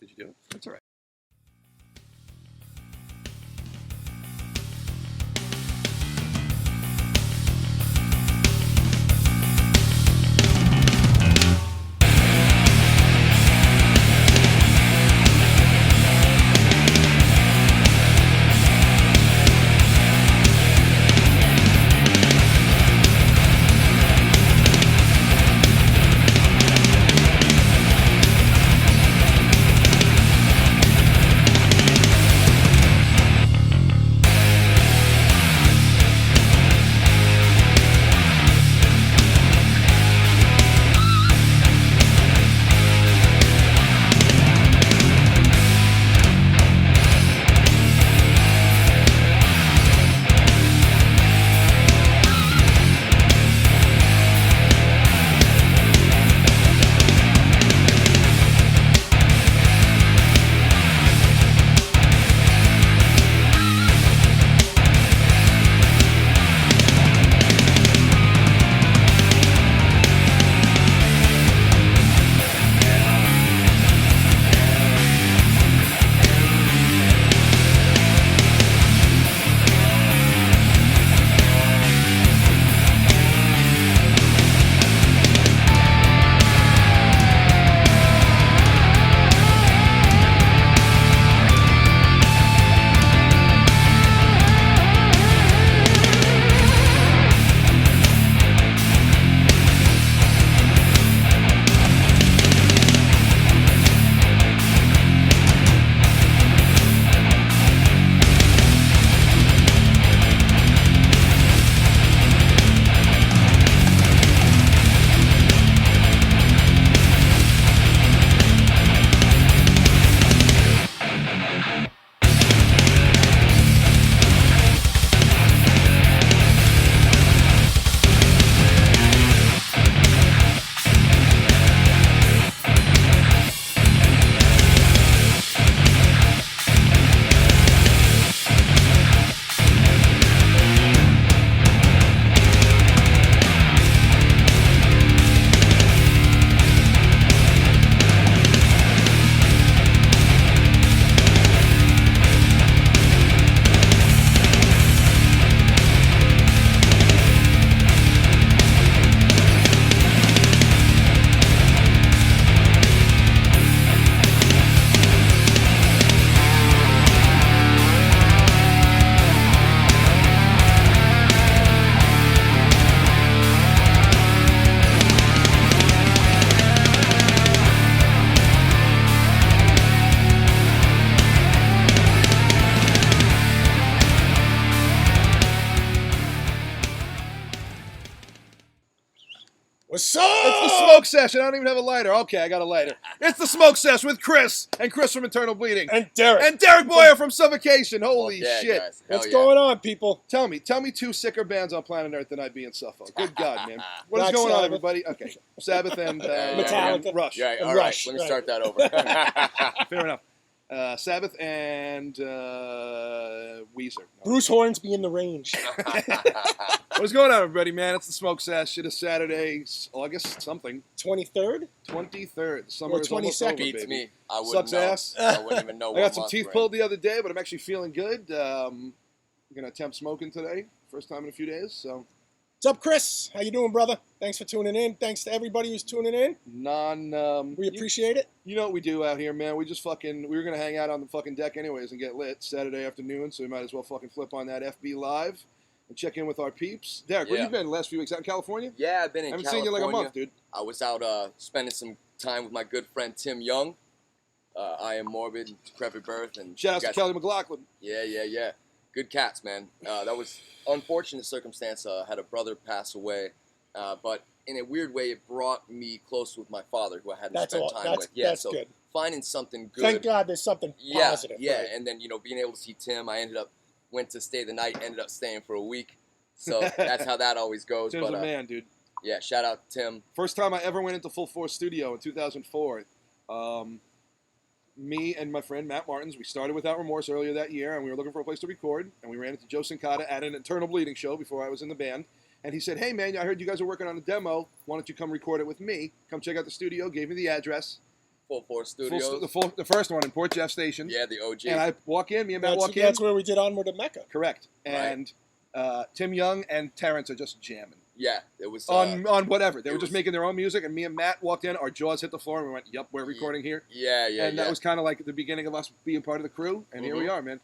Did you do it? That's all right. What's up? It's the Smoke Sesh. I don't even have a lighter. Okay, I got a lighter. It's the Smoke Sesh with Chris and Chris from Eternal Bleeding And Derek. and Derek Boyer from Suffocation. Holy Yeah, shit! guys. Hell What's yeah. going on, people? Tell me two sicker bands on planet Earth than I'd be in Suffolk. Good God, man. What is Black going on, Sabbath. everybody? Okay, Sabbath and Metallica. Rush. Yeah, And all right. Rush, Let me right. start that over. Fair enough. Sabbath and Weezer. Bruce Hornsby in the range. What's going on, everybody, man? It's the Smoke Sesh. It is Saturday, August something, 23rd? 23rd. The summer Or is almost over, 22nd. Beats baby. me. I wouldn't Sucks know. ass. I wouldn't even know. I got what some month teeth we're in. pulled the other day, but I'm actually feeling good. I'm going to attempt smoking today. First time in a few days, so What's up, Chris? How you doing, brother? Thanks for tuning in. Thanks to everybody who's tuning in. We We appreciate it. You know what we do out here, man? We just we were going to hang out on the fucking deck anyways and get lit Saturday afternoon, so we might as well fucking flip on that FB Live and check in with our peeps. Derek, where Yeah. you been the last few weeks? Out in California? Yeah, I've been I in haven't California. seen you in like a month, dude. I was out spending some time with my good friend Tim Young. I Am Morbid, Decrepit Birth, and Shout out you to guys- Kelly McLaughlin. Yeah. Good cats, man. That was unfortunate circumstance. Had a brother pass away, but in a weird way, it brought me close with my father, who I hadn't That's spent all. time That's, with. Yeah, that's so good. finding something good. Thank God there's something positive. Yeah, right? and then being able to see Tim, I went to stay the night, ended up staying for a week. So that's how that always goes. Tim's But a man, dude. yeah, shout out to Tim. First time I ever went into Full Force Studio in 2004. Me and my friend Matt Martins, we started Without Remorse earlier that year, and we were looking for a place to record, and we ran into Joe Sincata at an Eternal Bleeding show before I was in the band, and he said, "Hey man, I heard you guys are working on a demo. Why don't you come record it with me? Come check out the studio." Gave me the address. Full Force Studios. The first one in Port Jeff Station. Yeah, the OG. And I walk in, me and Matt walk in. That's where we did Onward to Mecca. Correct. Right. And Tim Young and Terrence are just jamming. Yeah, it was on whatever. They were just making their own music, and me and Matt walked in, our jaws hit the floor, and we went, "Yep, we're recording here." Yeah. And that was kind of like the beginning of us being part of the crew, and here we are, man.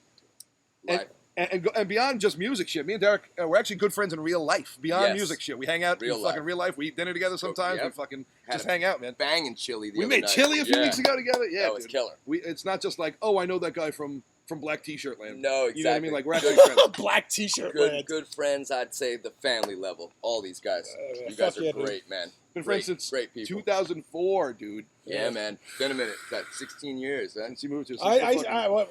And beyond just music shit, me and Derek, we're actually good friends in real life. Beyond music shit, we hang out in fucking real life. We eat dinner together sometimes. We fucking just hang out, man. Banging chili. We made chili a few weeks ago together. Yeah, that was killer. It's not just like, oh, I know that guy from Black T-Shirt Land. No, exactly. You know what I mean? Like, we're actually friends. Black T-Shirt Land. Good friends, I'd say the family level. All these guys. You guys are great, man. Been friends since great people. 2004, dude. Yeah, man. Been a minute. Got 16 years, man. Since you moved to I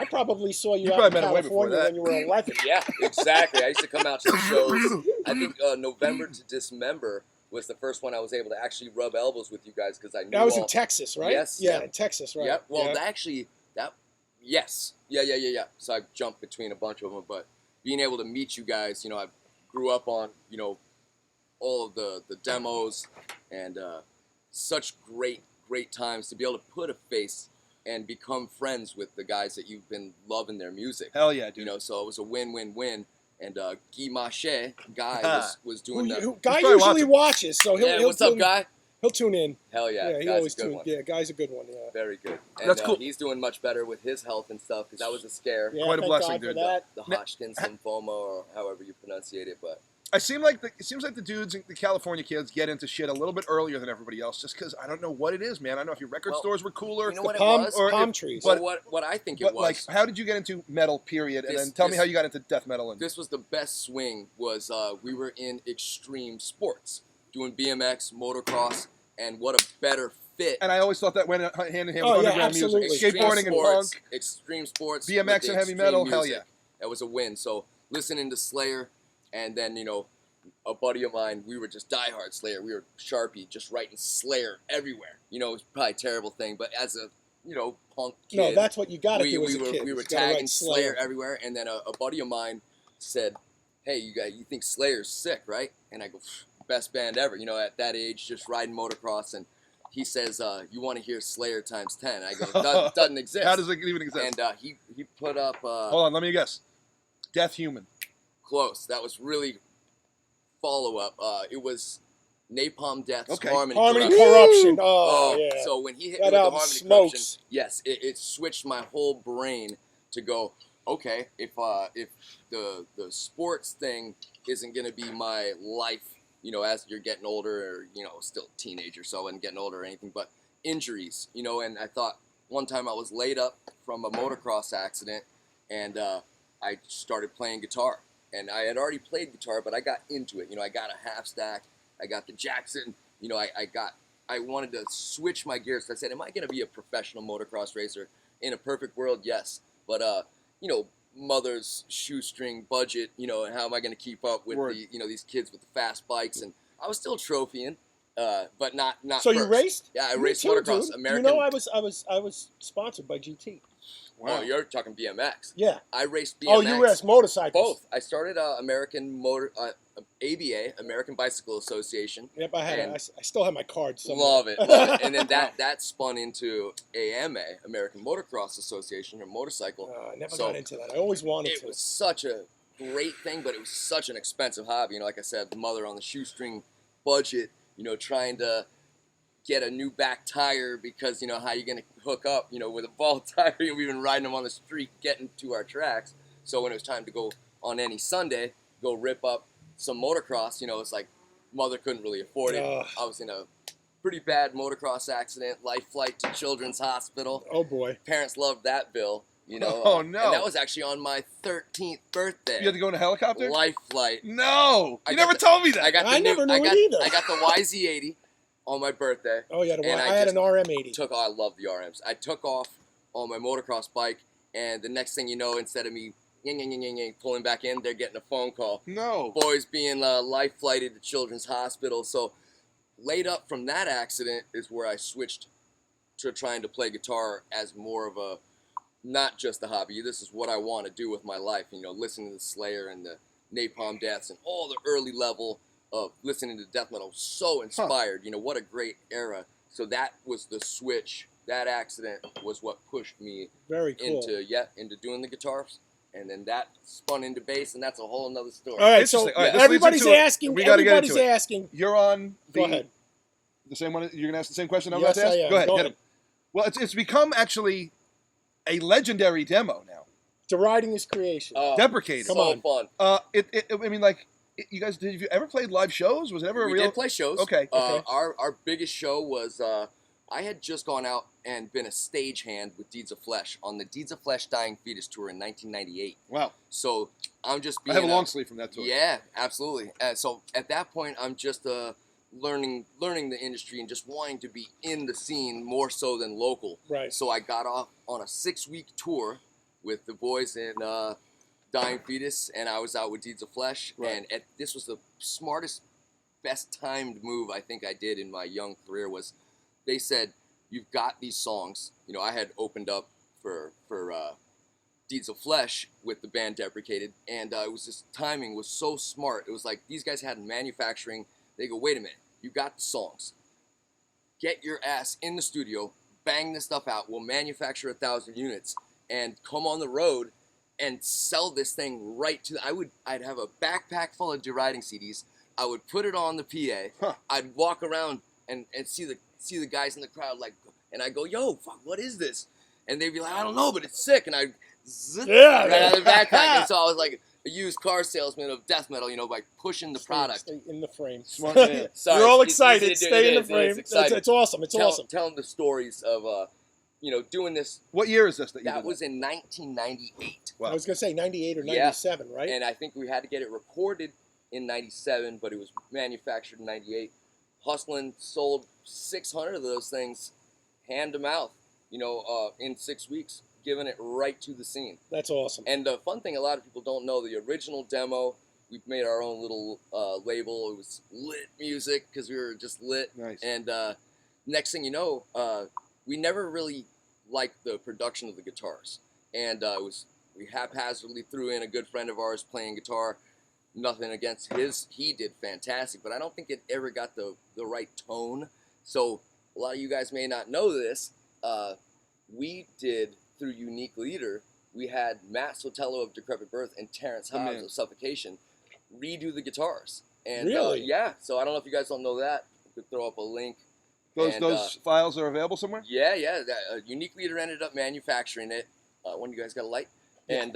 probably saw you probably out in met him way before California when you were 11. Yeah, exactly. I used to come out to the shows. I think November to Dismember was the first one I was able to actually rub elbows with you guys because I knew that was in Texas, right? Yes. Yeah, in Texas, right? Yep. Well, yes. Yeah. So I jumped between a bunch of them, but being able to meet you guys, I grew up on, all of the demos and such great times to be able to put a face and become friends with the guys that you've been loving their music. Hell yeah, dude. So it was a win-win-win. And Guy Mache, Guy, was doing that. Guy usually watches, so he'll what's up, Guy? He'll tune in. Hell yeah. Yeah, he always tunes. Yeah, Guy's a good one. Yeah. Very good. And, that's cool. He's doing much better with his health and stuff because that was a scare. Yeah, quite a blessing, dude. The Hodgkin's lymphoma, or however you pronunciate it, but. It seems like the dudes, the California kids, get into shit a little bit earlier than everybody else, just because I don't know what it is, man. I don't know if your record stores were cooler. You know what palm trees. But what I think it was. Like, how did you get into metal? Period, and then tell me how you got into death metal. And this was the best swing. Was we were in extreme sports, doing BMX, motocross, and what a better fit. And I always thought that went hand in hand with underground music, skateboarding and punk, extreme sports, BMX and heavy metal. Music. Hell yeah, that was a win. So listening to Slayer. And then, a buddy of mine, we were just diehard Slayer. We were Sharpie, just writing Slayer everywhere. It was probably a terrible thing, but as a, punk kid. No, that's what you got to do as a kid. We were tagging Slayer everywhere. And then a buddy of mine said, hey, you think Slayer's sick, right? And I go, best band ever. At that age, just riding motocross. And he says, you want to hear Slayer times 10? I go, doesn't exist. How does it even exist? And he put up... hold on, let me guess. Death Human. Close. That was really follow-up. It was Napalm Death's Harmony Corruption. Oh, yeah. So when he hit that me with the Harmony Corruption, yes, it switched my whole brain to go, okay, if the sports thing isn't going to be my life, as you're getting older or, still a teenager, so and getting older or anything, but injuries, and I thought one time I was laid up from a motocross accident and I started playing guitar. And I had already played guitar, but I got into it. I got a half stack. I got the Jackson. I wanted to switch my gears. So I said, am I going to be a professional motocross racer? In a perfect world, yes. But, mother's shoestring budget, and how am I going to keep up with these kids with the fast bikes? And I was still trophying, but not So first. you raced? Yeah, I raced motocross. Dude. American. I was sponsored by GT. Wow. Oh, you're talking BMX. Yeah. I raced BMX. Oh, you raced motorcycles. Both. I started ABA, American Bicycle Association. Yep, I had it. I still have my card somewhere. Love it. And then that spun into AMA, American Motocross Association, or motorcycle. I never got into that. I always wanted to. It was such a great thing, but it was such an expensive hobby. Like I said, mother on the shoestring budget, trying to get a new back tire because, how you going to hook up, with a ball tire. We've been riding them on the street, getting to our tracks. So when it was time to go on any Sunday, go rip up some motocross, it's like mother couldn't really afford it. I was in a pretty bad motocross accident, life flight to Children's Hospital. Oh, boy. Parents loved that bill, Oh, no. And that was actually on my 13th birthday. You had to go in a helicopter? Life flight. No. You never told me that. I never knew it either. I got the YZ80 on my birthday. Oh, yeah. I had an RM80. I love the RMs. I took off on my motocross bike, and the next thing you know, instead of me pulling back in, they're getting a phone call. No. Boys being life flighted to Children's Hospital. So laid up from that accident is where I switched to trying to play guitar as more of a, not just a hobby. This is what I want to do with my life. Listening to the Slayer and the Napalm Deaths and all the early level of listening to death metal. So inspired. What a great era So that was the switch. That accident was what pushed me Very cool. into doing the guitars. And then that spun into bass, and that's a whole nother story. All right, so All right, this everybody's leads into asking. we gotta get Everybody's into it. asking. You're on Go ahead. the same one. You're gonna ask the same question I'm Yes, about to ask. I am. Go ahead. Go Get ahead. him. Well, it's become actually a legendary demo now. Deriding his creation. Deprecated. Come so on. fun. I mean, like, you guys, did you ever played live shows? Was it ever a We real? did play shows. Okay. Okay. Our biggest show was I had just gone out and been a stagehand with Deeds of Flesh on the Deeds of Flesh Dying Fetus tour in 1998. Wow. So I'm just being I have a long sleeve from that tour. Yeah, absolutely. So at that point, I'm just learning the industry and just wanting to be in the scene more so than local. Right. So I got off on a 6-week tour with the boys in Dying Fetus, and I was out with Deeds of Flesh. Right. And this was the smartest, best timed move I think I did in my young career. Was they said, "You've got these songs." You know, I had opened up for Deeds of Flesh with the band Deprecated, and it was this timing was so smart. It was like these guys had manufacturing. They go, "Wait a minute, you got the songs. Get your ass in the studio, bang this stuff out. We'll manufacture 1,000 units and come on the road and sell this thing right to." I'd have a backpack full of deriding CDs. I would put it on the PA. Huh. I'd walk around and see the guys in the crowd, like, and I go, "Yo, fuck, what is this?" And they'd be like, "I don't know, but it's sick." And I zip Yeah, right out of the backpack. And so I was like a used car salesman of death metal, you know, by pushing the product. Stay in the frame. Smart man. Sorry, You're all it's easy excited. to do. Stay It in the is, it frame. is exciting. It's awesome. It's awesome. Tell them the stories of, doing this. What year is this that you That did was in 1998. Wow. I was gonna say 98 or Yeah. 97, right? And I think we had to get it recorded in 97, but it was manufactured in 98. Hustling, sold 600 of those things, hand to mouth, in 6 weeks, giving it right to the scene. That's awesome. And the fun thing, a lot of people don't know, the original demo, we made our own little label. It was lit music because we were just lit. Nice. And next thing you know, we never really liked the production of the guitars. And we haphazardly threw in a good friend of ours playing guitar. Nothing against he did fantastic, but I don't think it ever got the right tone. So a lot of you guys may not know this. We did, through Unique Leader, we had Matt Sotelo of Decrepit Birth and Terrence Hobbs of Suffocation redo the guitars. And Really? yeah, so I don't know if you guys don't know that. We could throw up a link. Those files are available somewhere? Yeah. Unique Leader ended up manufacturing it. One of you guys got a light? Yeah. And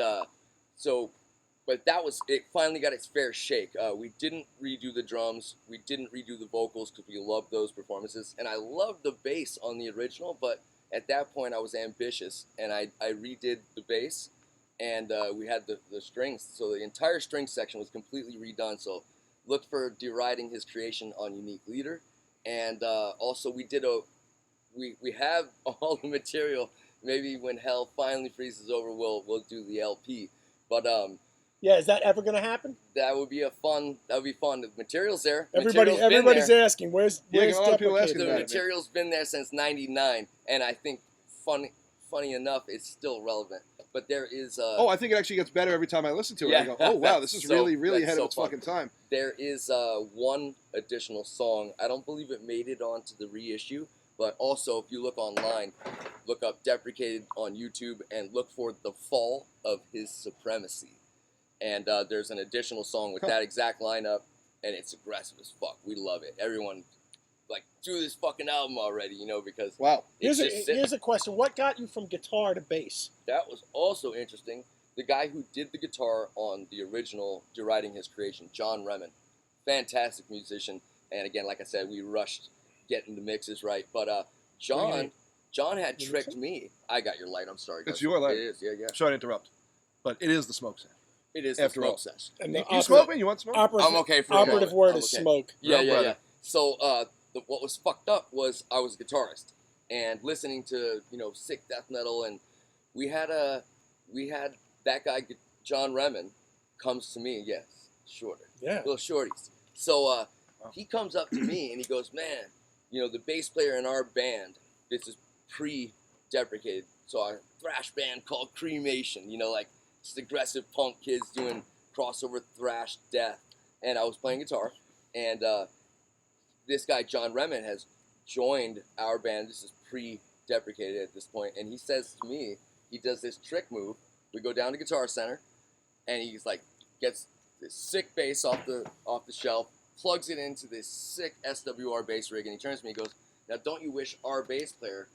but it finally got its fair shake. We didn't redo the drums. We didn't redo the vocals because we loved those performances. And I loved the bass on the original, but at that point I was ambitious, and I redid the bass, and we had the strings. So the entire string section was completely redone. So look for Deriding His Creation on Unique Leader. And also we have all the material. Maybe when hell finally freezes over, we'll do the LP. But yeah, is that ever going to happen? that would be fun. The material's there. Everybody's asking, where's a lot of people asking Deprecated? The that. material's been there since '99, and I think funny enough, it's still relevant. But there is I think it actually gets better every time I listen to it. Yeah. I go, oh, wow, this is So- really that's ahead so of its fun. fucking time. there is one additional song. I don't believe it made it onto the reissue, but also if you look online, look up Deprecated on YouTube and look for The Fall of His Supremacy. And there's an additional song with that exact lineup, and it's aggressive as fuck. We love it. Everyone, do this fucking album already, because Wow. it's just sick. Here's a question. What got you from guitar to bass? That was also interesting. The guy who did the guitar on the original Deriding His Creation, John Remen, fantastic musician. And again, like I said, we rushed getting the mixes right. But John had tricked me. I got your light. I'm sorry. It's guys. your light. It is. Yeah. Sorry to interrupt, but it is the SmokeSesh. It is After the all. SmokeSesh. And You smoke, man? You want smoke? I'm okay for a operative moment. word I'm is okay. smoke. Yeah. brother. So what was fucked up was I was a guitarist and listening to sick death metal, and we had that guy John Remen comes to me. Yes, shorter, Yeah. little shorties. So he comes up to me and he goes, "Man, the bass player in our band. This is pre-Deprecated, so our thrash band called Cremation. Just aggressive punk kids doing crossover thrash death." And I was playing guitar, and this guy John Remen has joined our band. This is pre-deprecated at this point, and he says to me, he does this trick move. We go down to Guitar Center, and he's like, gets this sick bass off the shelf, plugs it into this sick SWR bass rig, and he turns to me and goes, now don't you wish our bass player,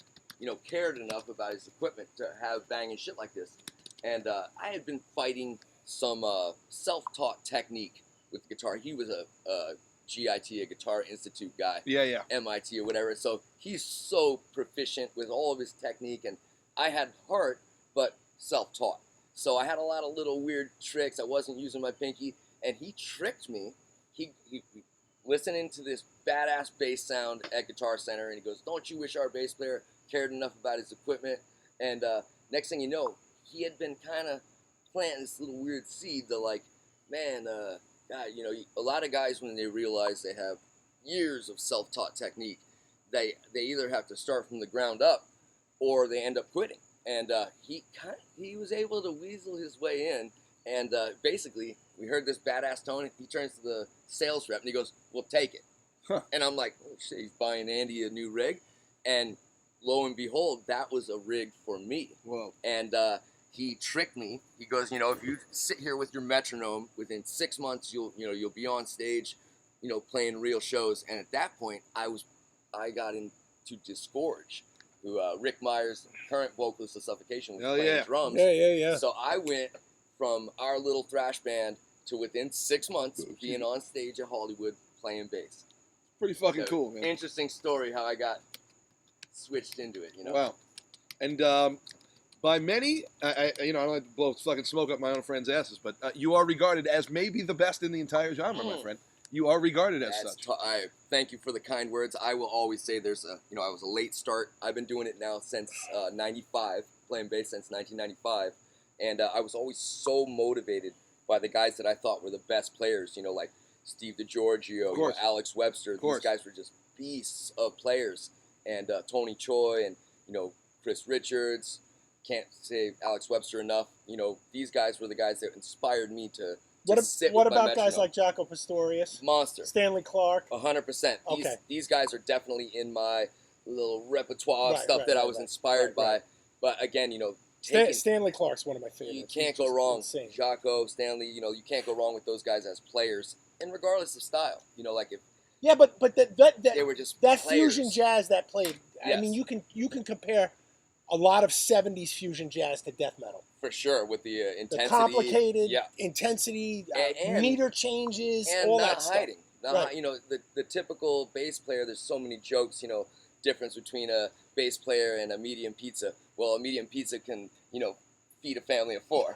cared enough about his equipment to have banging shit like this? And I had been fighting some self-taught technique with the guitar. He was a GIT, a Guitar Institute guy. Yeah. MIT or whatever. So he's so proficient with all of his technique, and I had heart, but self-taught. So I had a lot of little weird tricks. I wasn't using my pinky, and he tricked me. He listening to this badass bass sound at Guitar Center, and he goes, don't you wish our bass player cared enough about his equipment? And next thing you know, he had been kind of planting this little weird seed to like, man, God, a lot of guys, when they realize they have years of self-taught technique, they either have to start from the ground up or they end up quitting. And he was able to weasel his way in, and basically we heard this badass tone. He turns to the sales rep and he goes, "We'll take it." Huh. And I'm like, "Oh shit!" He's buying Andy a new rig, and lo and behold, that was a rig for me. Whoa! And he tricked me. He goes, if you sit here with your metronome, within 6 months you'll be on stage, playing real shows. And at that point, I got into Disgorge, who Rick Myers, current vocalist of Suffocation, was playing drums. Yeah. So I went from our little thrash band to within 6 months being on stage at Hollywood playing bass. Pretty fucking cool, man. Interesting story how I got switched into it. Wow. And by many, I don't like to blow fucking smoke up my own friends' asses, but you are regarded as maybe the best in the entire genre, my friend. You are regarded as such. I thank you for the kind words. I will always say I was a late start. I've been doing it now since 95, playing bass since 1995. And I was always so motivated by the guys that I thought were the best players, like Steve DiGiorgio, Alex Webster. These guys were just beasts of players. And Tony Choi and, Chris Richards. Can't say Alex Webster enough. These guys were the guys that inspired me to sit What with my about guys metronome. like Jaco Pastorius? Monster. Stanley Clark? 100%. Okay. These guys are definitely in my little repertoire of stuff that I was inspired by. But again, Stanley Clark's one of my favorites. You can't go wrong. Insane. Jaco, Stanley, you can't go wrong with those guys as players, and regardless of style. Like if they were just that players. fusion jazz that played. Yes. I mean, you can compare a lot of 70s fusion jazz to death metal. For sure, with the intensity. The complicated intensity, and meter changes, and all not that stuff. hiding. The typical bass player, there's so many jokes, difference between a bass player and a medium pizza. Well, a medium pizza can, feed a family of 4.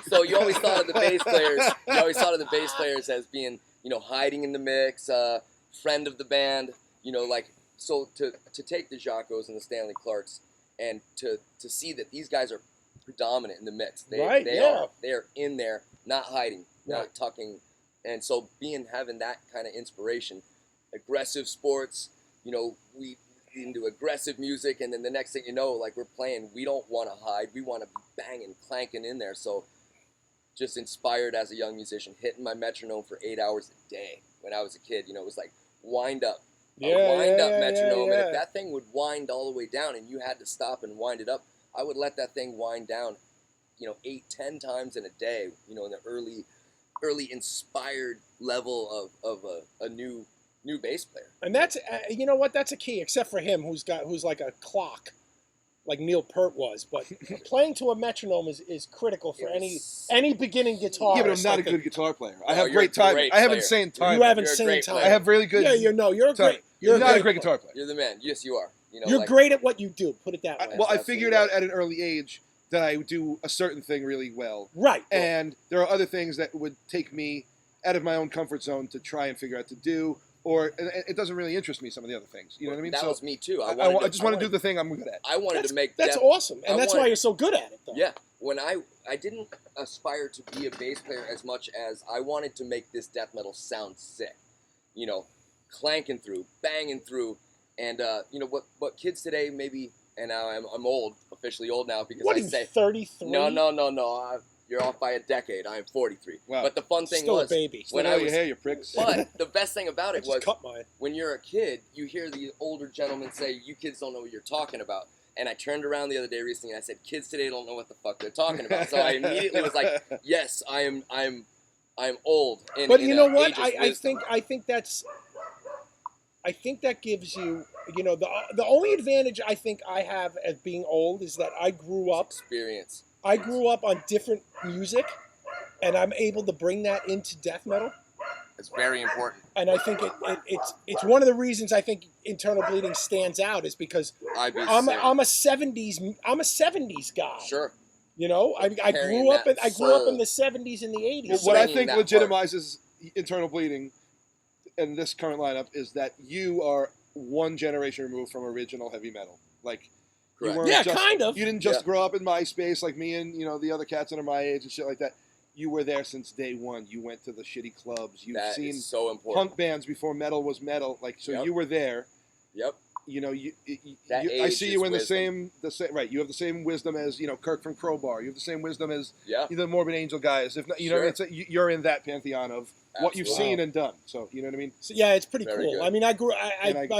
So you always thought of the bass players, as being, hiding in the mix, friend of the band, so to take the Jacos and the Stanley Clarks and to see that these guys are predominant in the mix. They are in there, not hiding, not tucking. And so having that kind of inspiration, aggressive sports, we into aggressive music, and then the next thing you know, like we're playing, we don't want to hide, we want to be banging, clanking in there. So just inspired as a young musician, hitting my metronome for 8 hours a day when I was a kid. It was like wind up. Wind up metronome, and if that thing would wind all the way down and you had to stop and wind it up, I would let that thing wind down, 8-10 times in a day, in the early inspired level of a new bass player. And that's that's a key, except for him who's like a clock, like Neil Peart was. But playing to a metronome is critical for any beginning guitarist. Yeah, but I'm not a good guitar player. I have you're great timing. great I have player. insane timing. You have You're a insane great timing. player. I have really good. Yeah, you're a great. You're not a great guitar player. You're the man. Yes, you are. You're great at what you do. Put it that way. I figured out at an early age that I would do a certain thing really well. Right. And there are other things that would take me out of my own comfort zone to try and figure out to do. Or it doesn't really interest me, some of the other things. You know what I mean? That was me too. I just want to do the thing I'm good at. I wanted to make that's awesome, and that's why you're so good at it, though. Yeah. When I didn't aspire to be a bass player as much as I wanted to make this death metal sound sick. Clanking through, banging through, and what kids today maybe. And now I'm old, officially old now because What I are you, say 33? No. You're off by a decade. I am 43. Wow. But the fun thing Still was a baby. When I was, you pricks. But the best thing about I it just was cut mine. when you're a kid, you hear the older gentlemen say, "You kids don't know what you're talking about." And I turned around the other day recently and I said, "Kids today don't know what the fuck they're talking about." So I immediately was like, "Yes, I'm old." But you know what? I think that gives you, the only advantage I think I have as being old is that I grew up experience. I grew up on different music, and I'm able to bring that into death metal. It's very important. And I think it's one of the reasons I think Internal Bleeding stands out is because I'm a 70s guy. Sure. I grew up in the 70s and the 80s. Well, what I think legitimizes Internal Bleeding and this current lineup is that you are one generation removed from original heavy metal. Like, you weren't kind of. You didn't just grow up in MySpace like me and the other cats that are my age and shit like that. You were there since day one. You went to the shitty clubs. You've seen so important. punk bands before metal was metal. Like, so you were there. Yep. I see you in the same right. You have the same wisdom as Kirk from Crowbar. You have the same wisdom as the Morbid Angel guys. If not, you're in that pantheon of what you've seen and done. So you know what I mean. So, yeah, it's pretty cool. Good. I mean, I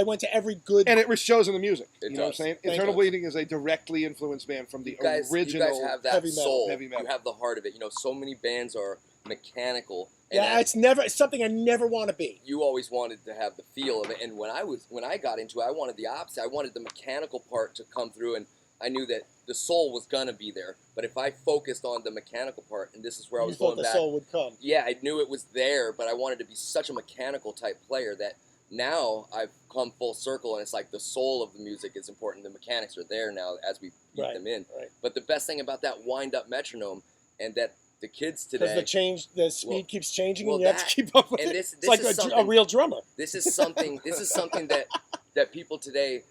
went to every good, and it shows in the music. You know what I'm saying? Internal Bleeding is a directly influenced band from the original. You guys have that soul. Heavy metal. You have the heart of it. So many bands are mechanical. It's something I never want to be. You always wanted to have the feel of it, and when I got into it, I wanted the opposite. I wanted the mechanical part to come through, and I knew that the soul was gonna be there. But if I focused on the mechanical part, and this is where I was going back, the soul would come. Yeah, I knew it was there, but I wanted to be such a mechanical type player that now I've come full circle, and it's like the soul of the music is important. The mechanics are there now as we beat them in. Right. But the best thing about that wind-up metronome, and that the kids today, because the speed keeps changing, and you have to keep up with it. It's like a real drummer. This is something that people today,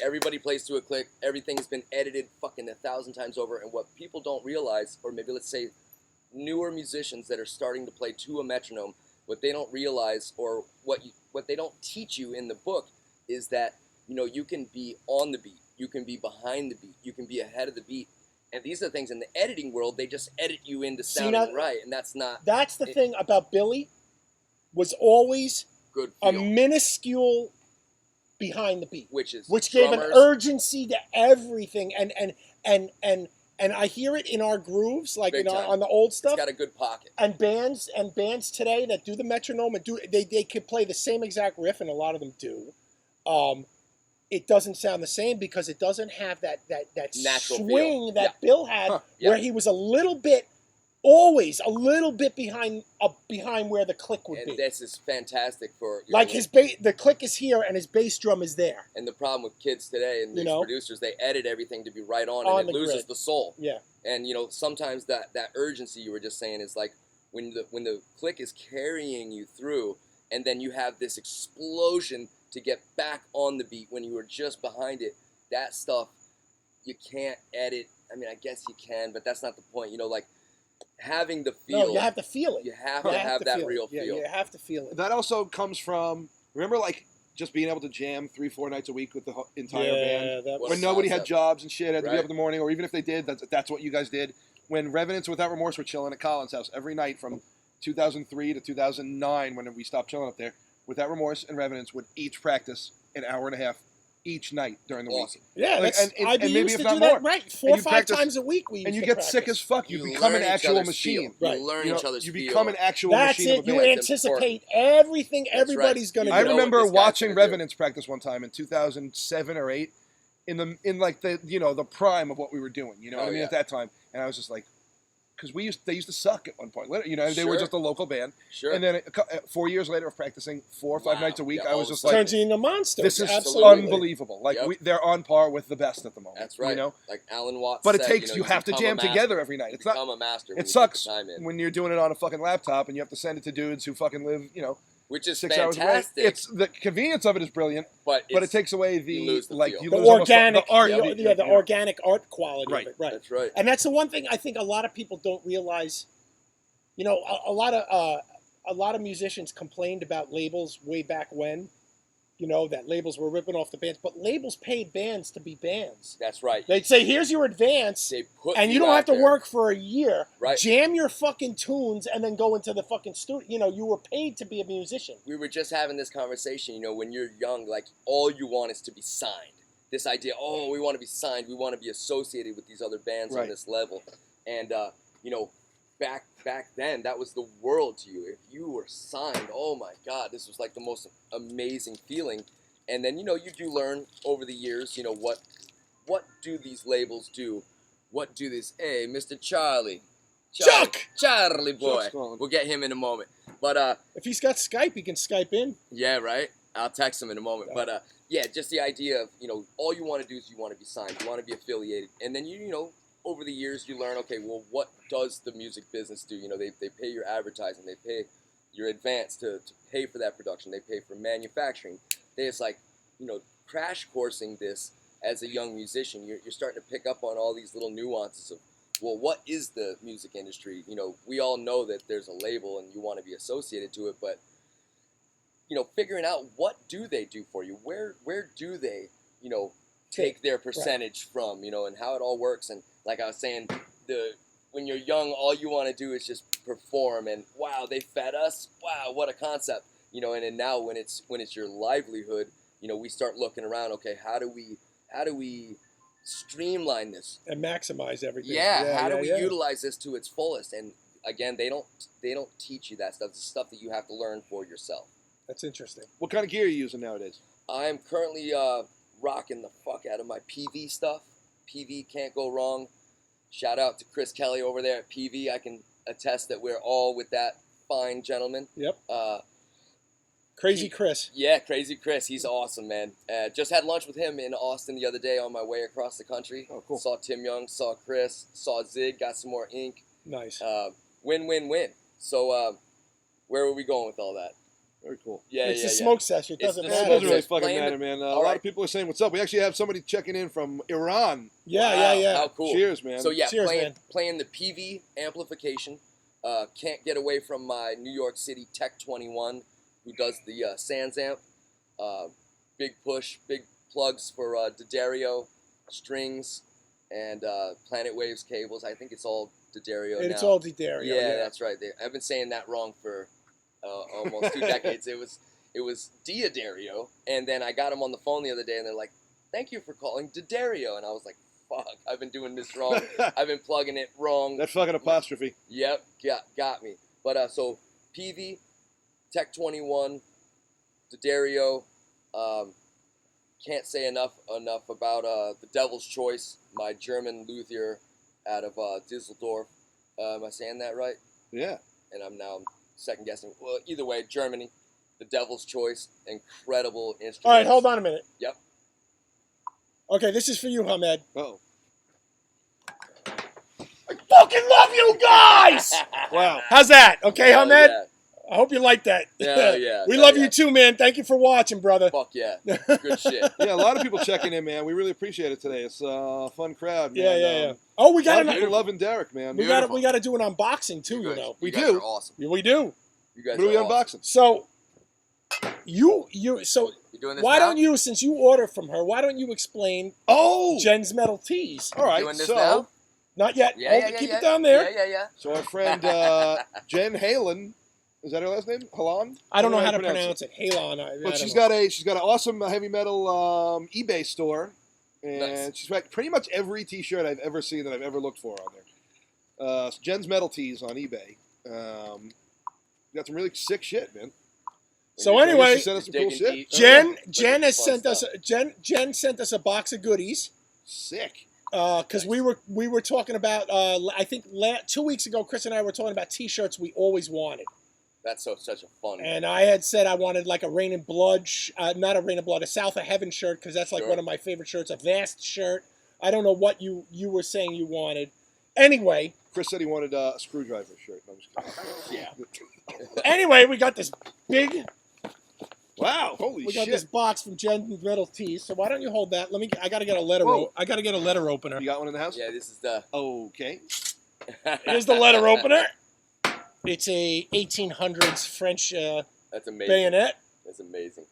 everybody plays to a click. Everything's been edited fucking 1,000 times over, and what people don't realize, or maybe let's say newer musicians that are starting to play to a metronome, what they don't realize, or what they don't teach you in the book, is that you can be on the beat, you can be behind the beat, you can be ahead of the beat. And these are things in the editing world, they just edit you into sounding right, and that's not... That's the thing about Billy, was always good a minuscule behind the beat. Which gave an urgency to everything, and I hear it in our grooves, like on the old stuff. It's got a good pocket. And bands today that do the metronome, and they could play the same exact riff, and a lot of them do. It doesn't sound the same because it doesn't have that natural swing feel. that Bill had, where he was always a little bit behind where the click would be. And this is fantastic for the click is here and his bass drum is there. And the problem with kids today and these producers, they edit everything to be right on and it loses the soul. Yeah. And sometimes that urgency you were just saying is like when the click is carrying you through, and then you have this explosion to get back on the beat when you were just behind it. That stuff you can't edit. I mean, I guess you can, but that's not the point. Having the feel. No, you have to feel it. You have to have that real feel. feel. Yeah, you have to feel it. That also comes from, remember, just being able to jam 3-4 nights a week with the entire band? When nobody had jobs and shit, had to be up in the morning, or even if they did, that's what you guys did. When Revenants Without Remorse were chilling at Colin's house every night from 2003 to 2009, when we stopped chilling up there, Without Remorse and Revenants would each practice an hour and a half each night during the week. Yeah, and maybe if not more. Right, 4 or 5 times a week and you get sick as fuck. You become an actual machine. Right. You learn each other's You become an actual machine. That's it. You anticipate everything everybody's going to do. I remember watching Revenants practice one time in 2007 or 8, in the prime of what we were doing. You know what I mean at that time, and I was just like, because they used to suck at one point. They were just a local band. Sure. And then 4 years later of practicing 4 or 5 nights a week, I was just like, turns you into a monster. This is unbelievable. They're on par with the best at the moment. That's right. Like Alan Watts But it said, takes, you have to jam together every night. It's not. Become a master. It sucks when you're doing it on a fucking laptop and you have to send it to dudes who fucking live, which is 6 fantastic. hours away. It's the convenience of it is brilliant, but it takes away the organic, the organic art quality of it. Right. That's right. And that's the one thing I think a lot of people don't realize. A lot of musicians complained about labels way back when, that labels were ripping off the bands, but labels paid bands to be bands. That's right. They'd say, here's your advance, They put and you don't have to work for a year. Right. Jam your fucking tunes and then go into the fucking studio. You were paid to be a musician. We were just having this conversation, when you're young, like, all you want is to be signed. This idea, we want to be signed, we want to be associated with these other bands on this level. And, back then, that was the world to you. If you were signed, oh my God, this was like the most amazing feeling. And then, you do learn over the years, what do these labels do? What do this? Hey, Mr. Chuck! Charlie boy. We'll get him in a moment. But if he's got Skype, he can Skype in. Yeah, right? I'll text him in a moment. But just the idea of, all you want to do is you want to be signed. You want to be affiliated. And then, over the years, you learn, okay, well, what does the music business do? They pay your advertising. They pay your advance to pay for that production. They pay for manufacturing. It's like, crash coursing this as a young musician. You're starting to pick up on all these little nuances of, well, what is the music industry? We all know that there's a label and you want to be associated to it, but, figuring out what do they do for you? Where do they, take their percentage from, and how it all works. And like I was saying, when you're young, all you want to do is just perform, and wow, they fed us. Wow, what a concept, and then now when it's your livelihood, we start looking around. Okay, how do we streamline this and maximize everything? How do we utilize this to its fullest? And again, they don't teach you that stuff. It's stuff that you have to learn for yourself. That's interesting. What kind of gear are you using nowadays? I'm currently rocking the fuck out of my PV stuff. PV can't go wrong. Shout out to Chris Kelly over there at PV. I can attest that we're all with that fine gentleman. Yep. Crazy Chris. Yeah, Crazy Chris. He's awesome, man. Just had lunch with him in Austin the other day on my way across the country. Oh, cool. Saw Tim Young, saw Chris, saw Zig, got some more ink. Nice. Win-win-win. So where are we going with all that? Very cool. It's a smoke session. It doesn't matter. It doesn't really fucking matter, man. A lot of people are saying what's up. We actually have somebody checking in from Iran. Yeah. How cool. Cheers, man. So cheers, playing the PV amplification. Can't get away from my New York City Tech 21, who does the Sans amp. Big push, big plugs for D'Addario strings and Planet Waves cables. I think it's all D'Addario now. It's all D'Addario. Yeah, that's right. I've been saying that wrong for almost 2 decades. It was D'Addario, and then I got him on the phone the other day, and they're like, "Thank you for calling D'Addario," and I was like, "Fuck, I've been doing this wrong. I've been plugging it wrong." That fucking apostrophe. Yep, got me. But so PV, Tech 21, D'Addario. Can't say enough about the Devil's Choice, my German luthier out of Düsseldorf. Am I saying that right? Yeah. And I'm now second guessing. Well, either way, Germany, the Devil's Choice, incredible instrument. All right, hold on a minute. Yep. Okay, this is for you, Hamed. Oh. I fucking love you guys! Wow. How's that? Okay, Hamed? Yeah. I hope you like that. Yeah. We love you too, man. Thank you for watching, brother. Fuck yeah. Good shit. Yeah, a lot of people checking in, man. We really appreciate it today. It's a fun crowd, man. Yeah. Oh, we got people loving Derek, man. We got to do an unboxing too, You guys, We you guys do. are awesome. Yeah, we do. You guys What are we awesome. unboxing? So you doing this why now? don't you, since you order from her, why don't you explain Jen's Metal Teas? All right, Doing this so now? Not yet. Keep it down there. Yeah. So our friend Jen Halen, is that her last name? Halan? I don't know how to pronounce it. Halon. But she's got an awesome heavy metal eBay store, and Nice. she's got pretty much every T-shirt I've ever seen that I've ever looked for on there. So Jen's Metal Tees on eBay. Got some really sick shit, man. So anyway, she sent us some cool Digging shit. deep. Jen has Fun sent us stuff. Jen sent us a box of goodies. Sick. Because we were talking about I think 2 weeks ago, Chris and I were talking about T-shirts we always wanted. That's such a fun. And I had said I wanted like a Rain and Blood, not a Rain and Blood, a South of Heaven shirt, because that's like Sure. one of my favorite shirts. A Vast shirt. I don't know what you were saying you wanted. Anyway. Chris said he wanted a screwdriver shirt. No, I'm just kidding. Yeah. Anyway, we got this big. Wow! Holy We got shit! this box from Jen Metal Tees. So why don't you hold that? I gotta get a letter. Whoa. I gotta get a letter opener. You got one in the house? Yeah, this is the. Okay. Here's the letter opener. It's a 1800s French That's amazing. bayonet. That's amazing.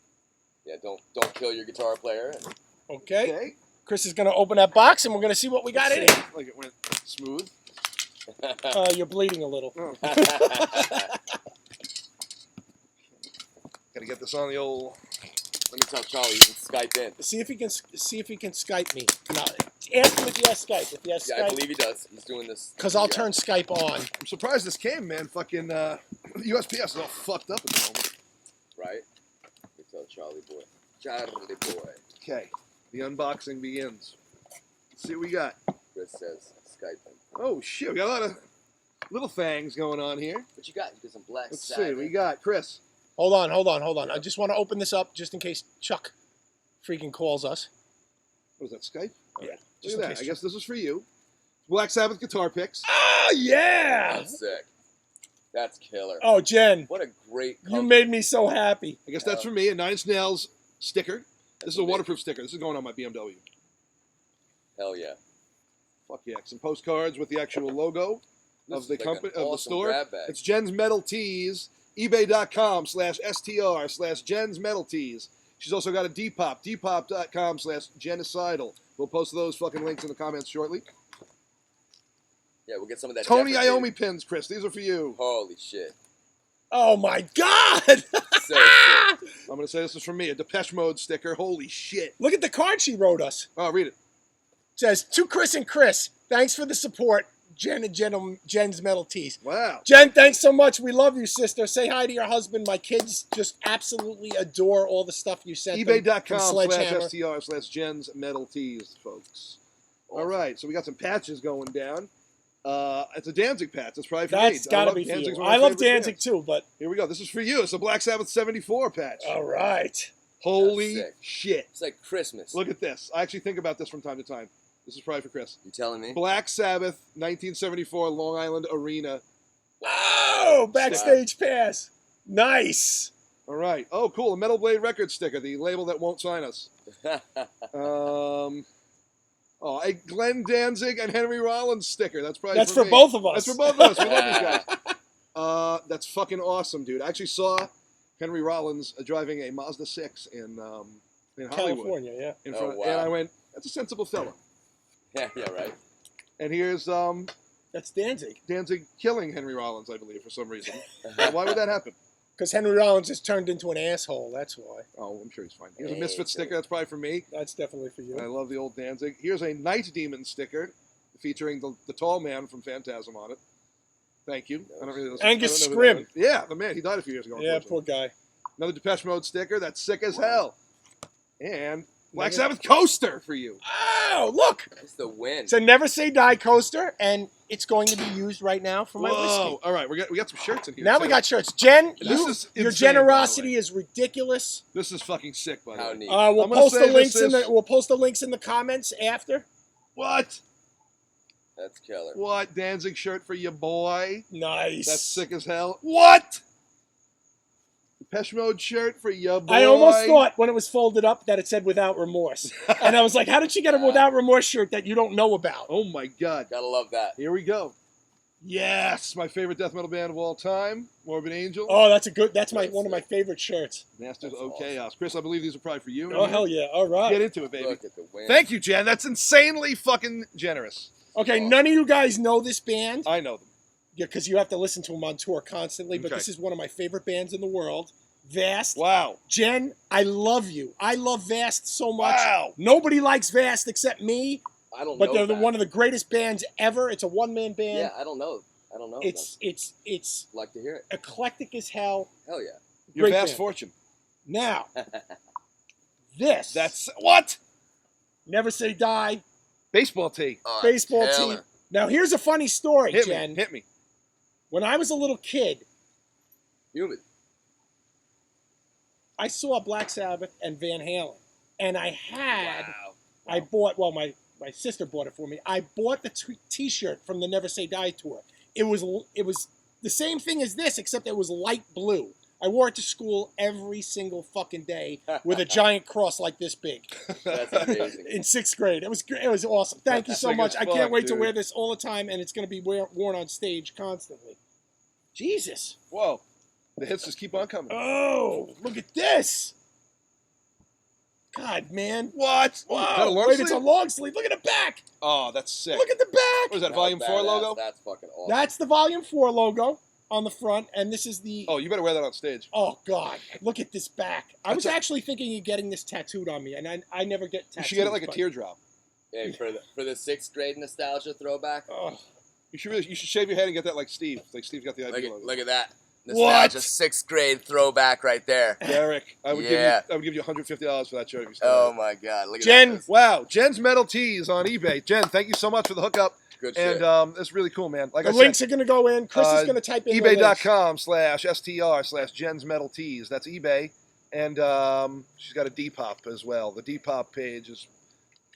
Yeah, don't kill your guitar player. Okay. Chris is going to open that box, and we're going to see what we got in it. Like it went smooth. You're bleeding a little. Oh. Gotta get this on the old. Let me tell Charlie he can Skype in. See if he can Skype me. Now, ask him if he has Skype. If he has Yeah, Skype, I believe he does. He's doing this. because I'll turn Skype on. I'm surprised this came, man. Fucking USPS is all fucked up at the moment. Right? Let me tell Charlie boy. Charlie boy. Okay, the unboxing begins. Let's see what we got. Chris says Skype in. Oh shit, we got a lot of little things going on here. What you got? You got some Black Let's Sabbath. see, we got Chris. Hold on. I just want to open this up just in case Chuck freaking calls us. What is that, Skype? Yeah. Look Just at in that. case I guess this is for you. Black Sabbath guitar picks. Oh, yeah! That's sick. That's killer. Oh, Jen, What a great you company. made me so happy. I guess that's for me. A Nine Inch Nails sticker. This is a waterproof sticker. This is going on my BMW. Hell yeah. Fuck yeah. Some postcards with the actual logo This of is the like company an of the awesome store. grab bag. It's Jen's Metal Tees. eBay.com/STR/Jen's Metal Tees. She's also got a Depop. Depop.com/genocidal. We'll post those fucking links in the comments shortly. Yeah, we'll get some of that. Tony Jefferson. Iommi pins, Chris. These are for you. Holy shit. Oh, my God! So sick. I'm going to say this is for me. A Depeche Mode sticker. Holy shit. Look at the card she wrote us. Oh, read it. It says, to Chris and Chris, thanks for the support. Jen and Jen's Metal Tees. Wow. Jen, thanks so much. We love you, sister. Say hi to your husband. My kids just absolutely adore all the stuff you sent them from Sledgehammer. eBay.com/STR/Jen's Metal Tees, folks. All right, so we got some patches going down. It's a Danzig patch. That's probably for me. That's got to be for Danzig's you. one of I my love favorite Danzig bands. too, but Here we go. This is for you. It's a Black Sabbath 74 patch. all right. Holy That's sick. shit. It's like Christmas. Look at this. I actually think about this from time to time. This is probably for Chris. You telling me? Black Sabbath 1974 Long Island Arena. Oh, backstage pass. Nice. All right. Oh, cool. A Metal Blade Records sticker, the label that won't sign us. A Glenn Danzig and Henry Rollins sticker. That's probably That's for for me. both of us. That's for both of us. We love these guys. That's fucking awesome, dude. I actually saw Henry Rollins driving a Mazda 6 in Hollywood. California, yeah. In Oh, front, wow. And I went, that's a sensible fella. Yeah, right. And here's That's Danzig. Danzig killing Henry Rollins, I believe, for some reason. Why would that happen? Because Henry Rollins has turned into an asshole. That's why. Oh, I'm sure he's fine. Here's a Yeah, Misfit sure. sticker. That's probably for me. That's definitely for you. I love the old Danzig. Here's a Night Demon sticker featuring the tall man from Phantasm on it. Thank you. I don't really Angus I don't know who that Scrimm. is. Yeah, the man. He died a few years ago. Yeah, unfortunately. poor guy. Another Depeche Mode sticker. That's sick as hell. And Black Nigga. Sabbath coaster for you. Oh, look. It's the win. It's a Never Say Die coaster, and it's going to be used right now for my Whoa. whiskey. All right, we got some shirts in here. Now too. we got shirts. Jen, This you, is your insane, by the generosity way. is ridiculous. This is fucking sick, by the How way. neat. We'll I'm gonna post the say links this in the is- we'll post the links in the comments after. What? That's killer. What? Danzig shirt for your boy? Nice. That's sick as hell. What? Depeche Mode shirt for your boy? I almost thought when it was folded up that it said "Without Remorse," and I was like, "How did she get a "Without Remorse" shirt that you don't know about?" Oh my god. Gotta love that. Here we go. Yes, my favorite death metal band of all time, Morbid Angel. Oh, that's a good. That's That's one of my favorite shirts. Masters That's of awesome. Chaos. Chris, I believe these are probably for you. Oh hell yeah! All Get right. into it, baby. Look at the win. Thank you, Jen. That's insanely fucking generous. Okay, none of you guys know this band I know them. because you have to listen to them on tour constantly. But Okay. this is one of my favorite bands in the world. Vast. Wow. Jen, I love you. I love Vast so much. Wow. Nobody likes Vast except me, I don't but know they're that. one of the greatest bands ever. It's a one-man band. Yeah, I don't know. I don't know. It's like to hear it. eclectic as hell. Hell yeah. Your Great vast band. fortune. Now, this That's what? Never Say Die Baseball tee. Oh, baseball killer. team. Now, here's a funny story, Hit Jen. me. Hit me. When I was a little kid, Humid. I saw Black Sabbath and Van Halen, and I had, Wow. I bought, well, my sister bought it for me. I bought the T-shirt from the Never Say Die tour. It was the same thing as this, except it was light blue. I wore it to school every single fucking day with a giant cross like this big. That's amazing. In 6th grade. It was awesome. Thank you so Sick much. as I can't fuck, wait to dude. wear this all the time, and it's going to be worn on stage constantly. Jesus. Whoa. The hits just keep on coming. Oh, look at this. God, man. What? Whoa. Is that a long Wait, sleeve? it's a long sleeve. Look at the back. Oh, that's sick. Look at the back. What is that, How Volume 4 badass. logo? That's fucking awesome. That's the Volume 4 logo on the front, and this is the... Oh, you better wear that on stage. Oh, God. Look at this back. I was That's actually thinking of getting this tattooed on me, and I never get tattoos. You should get it like a but- teardrop. Hey, for the 6th grade nostalgia throwback. Oh. You should shave your head and get that like Steve. Like Steve's got the Look IB at, logo. look at that. What? Nostalgia 6th grade throwback right there. Derek, I would Yeah. give you $150 for that shirt if you still Oh have it. my God! Look at Jen. that. Wow, Jen's Metal Tees on eBay. Jen, thank you so much for the hookup. Good shit. And it's really cool, man. Like The I links said, are going to go in. Chris is going to type in the links. ebay.com/str/Jen's Metal Tees. That's eBay. And she's got a Depop as well. The Depop page is...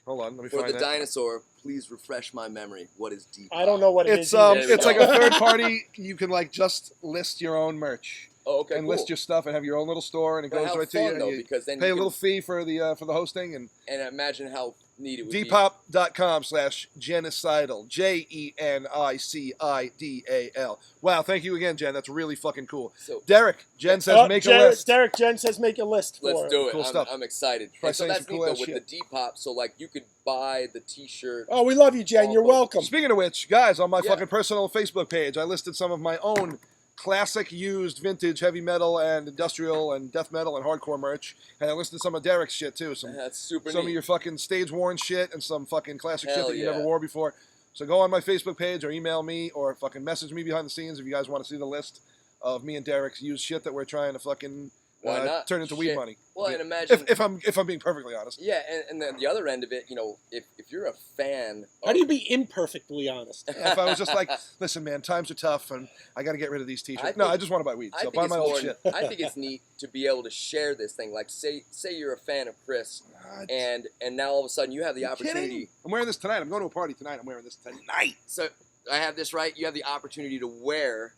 Hold on, let me For find the that. dinosaur, please refresh my memory. What is deep? I don't know what it It's is. either. There we it's go. like a third party. You can like just list your own merch Oh, okay, and cool. list your stuff and have your own little store, and it But goes how right to fun, you. And though, you because then pay you a can- little fee for the hosting, and And imagine how neat it would be. Depop.com/genocidal. Jenicidal. Wow, thank you again, Jen. That's really fucking cool. So Derek, Jen says make a list. Derek, Jen says make a list for let's do it. Cool stuff. I'm excited. Try And so saying that's some neat cool though ass with shit. the Depop. So like you could buy the T-shirt. Oh, we love you, Jen. You're welcome. Speaking of which, guys, on my Yeah. fucking personal Facebook page, I listed some of my own classic, used, vintage, heavy metal, and industrial, and death metal, and hardcore merch. And I listed some of Derek's shit, too. That's super Some neat. of your fucking stage-worn shit and some fucking classic shit Hell that you yeah. never wore before. So go on my Facebook page or email me or fucking message me behind the scenes if you guys want to see the list of me and Derek's used shit that we're trying to fucking Why not? turn into weed Shit. money. Well, and imagine. If I'm being perfectly honest. Yeah, and then the other end of it, you know, if you're a fan. How do you be imperfectly honest? If I was just like, listen, man, times are tough, and I got to get rid of these T-shirts. I I think- just want to buy weed, I so think buy it's my old more. shit. I think it's neat to be able to share this thing. Like, say you're a fan of Chris, and now all of a sudden you have the You kidding? opportunity. I'm wearing this tonight. I'm going to a party tonight. I'm wearing this tonight. So I have this right. You have the opportunity to wear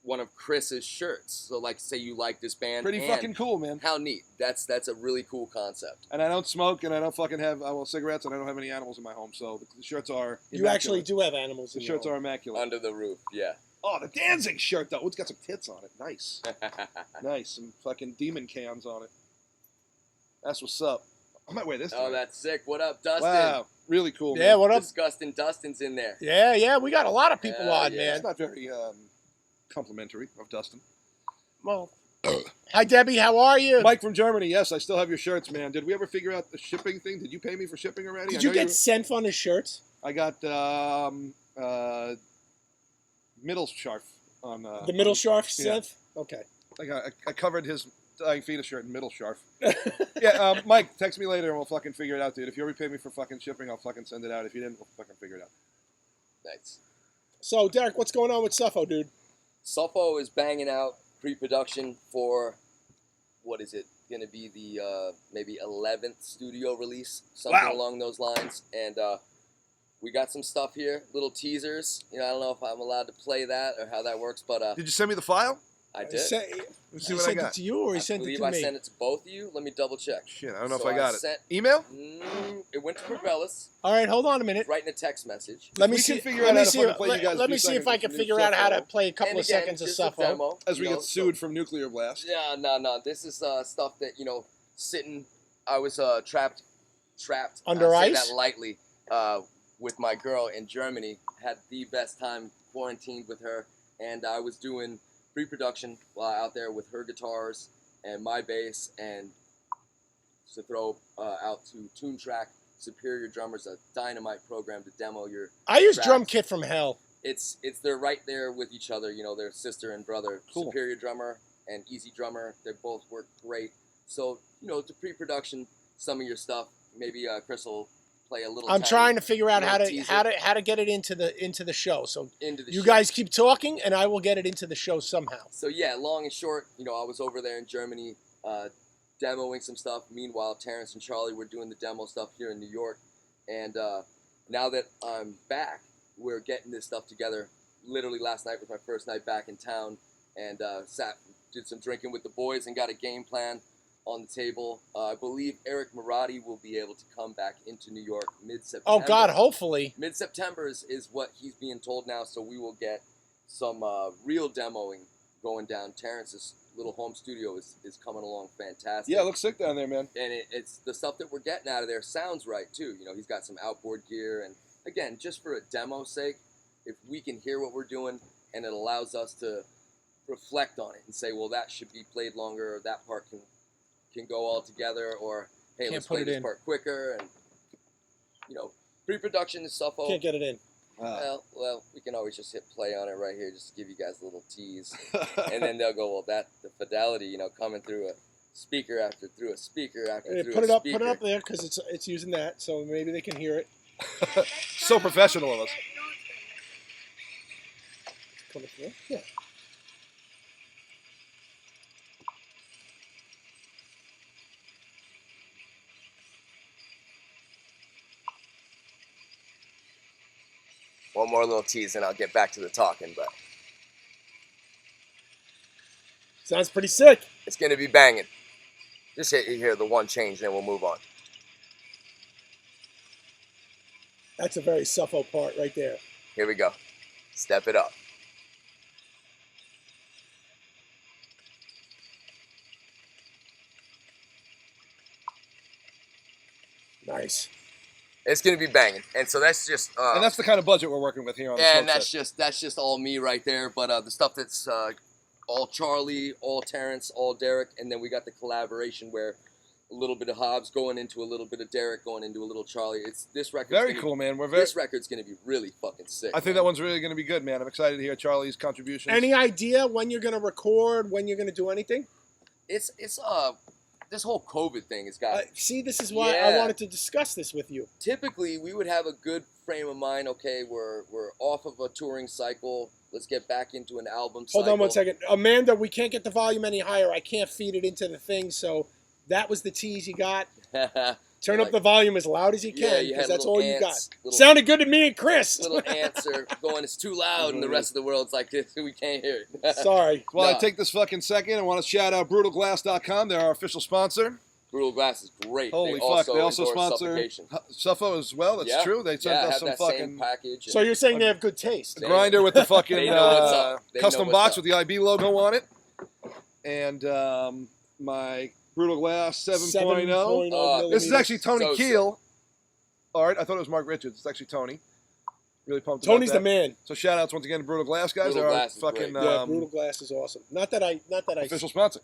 one of Chris's shirts. So, like, say you like this band. Pretty and fucking cool, man. How neat. That's a really cool concept. And I don't smoke, and I don't fucking have cigarettes, and I don't have any animals in my home. So the shirts are immaculate. You actually do have animals. The in shirts your are immaculate. Under the roof, yeah. Oh, the Danzig shirt though. It's got some tits on it. Nice, nice. Some fucking demon cans on it. That's what's up. I might wear this. Oh, tonight. that's sick. What up, Dustin? Wow, really cool. home. Yeah, man. what up? Disgusting Dustin's in there. Yeah, we got a lot of people Yeah, on, yeah. man. It's not very complimentary of Dustin. Well, hi, Debbie. How are you? Mike from Germany. Yes, I still have your shirts, man. Did we ever figure out the shipping thing? Did you pay me for shipping already? Did I you know get sent on his shirts? I got middle scarf on The middle scarf, yeah. Seth? Okay. I covered his dying fetus shirt in middle scarf. Yeah, Mike, text me later and we'll fucking figure it out, dude. If you ever pay me for fucking shipping, I'll fucking send it out. If you didn't, we'll fucking figure it out. Nice. So, Derek, what's going on with Suffo, dude? Suffo is banging out pre-production for, what is it, going to be the maybe 11th studio release, something Wow. along those lines. And we got some stuff here, little teasers. You know, I don't know if I'm allowed to play that or how that works, but Did you send me the file? I did. Let's see He what I sent got. it to you or he I sent it believe to I me? sent it to both of you. Let me double check. Shit, I don't know So if I got it. sent- Email? It went to Cabela's, All right, hold on a minute. right in a text message. Let me We see. can figure Let out me how to see. fucking play you guys Let a me few see if I seconds can of figure out how to Suffo play a couple And of again, seconds of just a Suffo. demo, as we you know, get sued from Nuclear Blast. Yeah, no. This is stuff that, you know, sitting. I was trapped. Under I say ice? that lightly. With my girl in Germany, had the best time quarantined with her, and I was doing pre-production out there with her guitars and my bass, and to throw out to Tune Track Superior Drummers, a dynamite program to demo your. I use tracks. Drum Kit from Hell. It's they're right there with each other. You know, they're sister and brother. Cool. Superior Drummer and Easy Drummer. They both work great. So, you know, to pre-production some of your stuff, maybe Chris will play a little. I'm tiny trying to figure out little how teaser to get it into the show. So into the you show. guys keep talking, and I will get it into the show somehow. So yeah, long and short, you know, I was over there in Germany, demoing some stuff. Meanwhile, Terrence and Charlie were doing the demo stuff here in New York, and now that I'm back, we're getting this stuff together. Literally last night was my first night back in town, and did some drinking with the boys and got a game plan on the table. I believe Eric Marotti will be able to come back into New York mid-September. Oh God, hopefully. Mid-September is what he's being told now, so we will get some real demoing going down. Terrence is little home studio is coming along fantastic. Yeah, it looks sick down there, man. And it's the stuff that we're getting out of there sounds right too. You know, he's got some outboard gear, and again, just for a demo's sake, if we can hear what we're doing and it allows us to reflect on it and say, well, that should be played longer, or that part can go all together, or hey, let's play this part quicker, and you know, pre-production is stuff. Can't get it in. Well, we can always just hit play on it right here, just to give you guys a little tease, and then they'll go, well, the fidelity, you know, coming through a speaker after through a speaker after through put a it speaker. up there because it's using that, so maybe they can hear it. So professional of us. Coming through. Yeah. One more little tease, and I'll get back to the talking, but Sounds pretty sick. it's gonna be banging. Just hear the one change, then we'll move on. That's a very Suffo part right there. Here we go. Step it up. Nice. It's gonna be banging, and so that's just. And that's the kind of budget we're working with here on the And SmokeSesh. that's just all me right there. But the stuff that's all Charlie, all Terrence, all Derek, and then we got the collaboration where a little bit of Hobbs going into a little bit of Derek going into a little Charlie. It's this record. Very cool, man. This record's gonna be really fucking sick. I think that one's really going to be good, man. I'm excited to hear Charlie's contributions. Any idea when you're gonna record? When you're gonna do anything? It's this whole COVID thing has got. See, this is why I wanted to discuss this with you. Typically, we would have a good frame of mind. Okay, we're off of a touring cycle. Let's get back into an album cycle. Hold on one second. Amanda, we can't get the volume any higher. I can't feed it into the thing, so that was the tease you got. Turn up the volume as loud as you can, because that's all you got. Sounded good to me and Chris. Little answer going, it's too loud, and the rest of the world's like, we can't hear it. Sorry. Well, I take this fucking second. I want to shout out BrutalGlass.com. They're our official sponsor. Brutal Glass is great. Holy fuck. They also sponsor Suffo as well. That's true. They sent us some fucking package. So you're saying they have good taste. Grinder with the fucking custom box up. with the IB logo on it. And my Brutal Glass 7.0. This is actually Tony Keel. All right, I thought it was Mark Richards. It's actually Tony. Really pumped about Tony's that. the man. So shout outs once again to Brutal Glass guys. Brutal They're Glass our is fucking Yeah, Brutal Glass is awesome. Not that I official sponsor.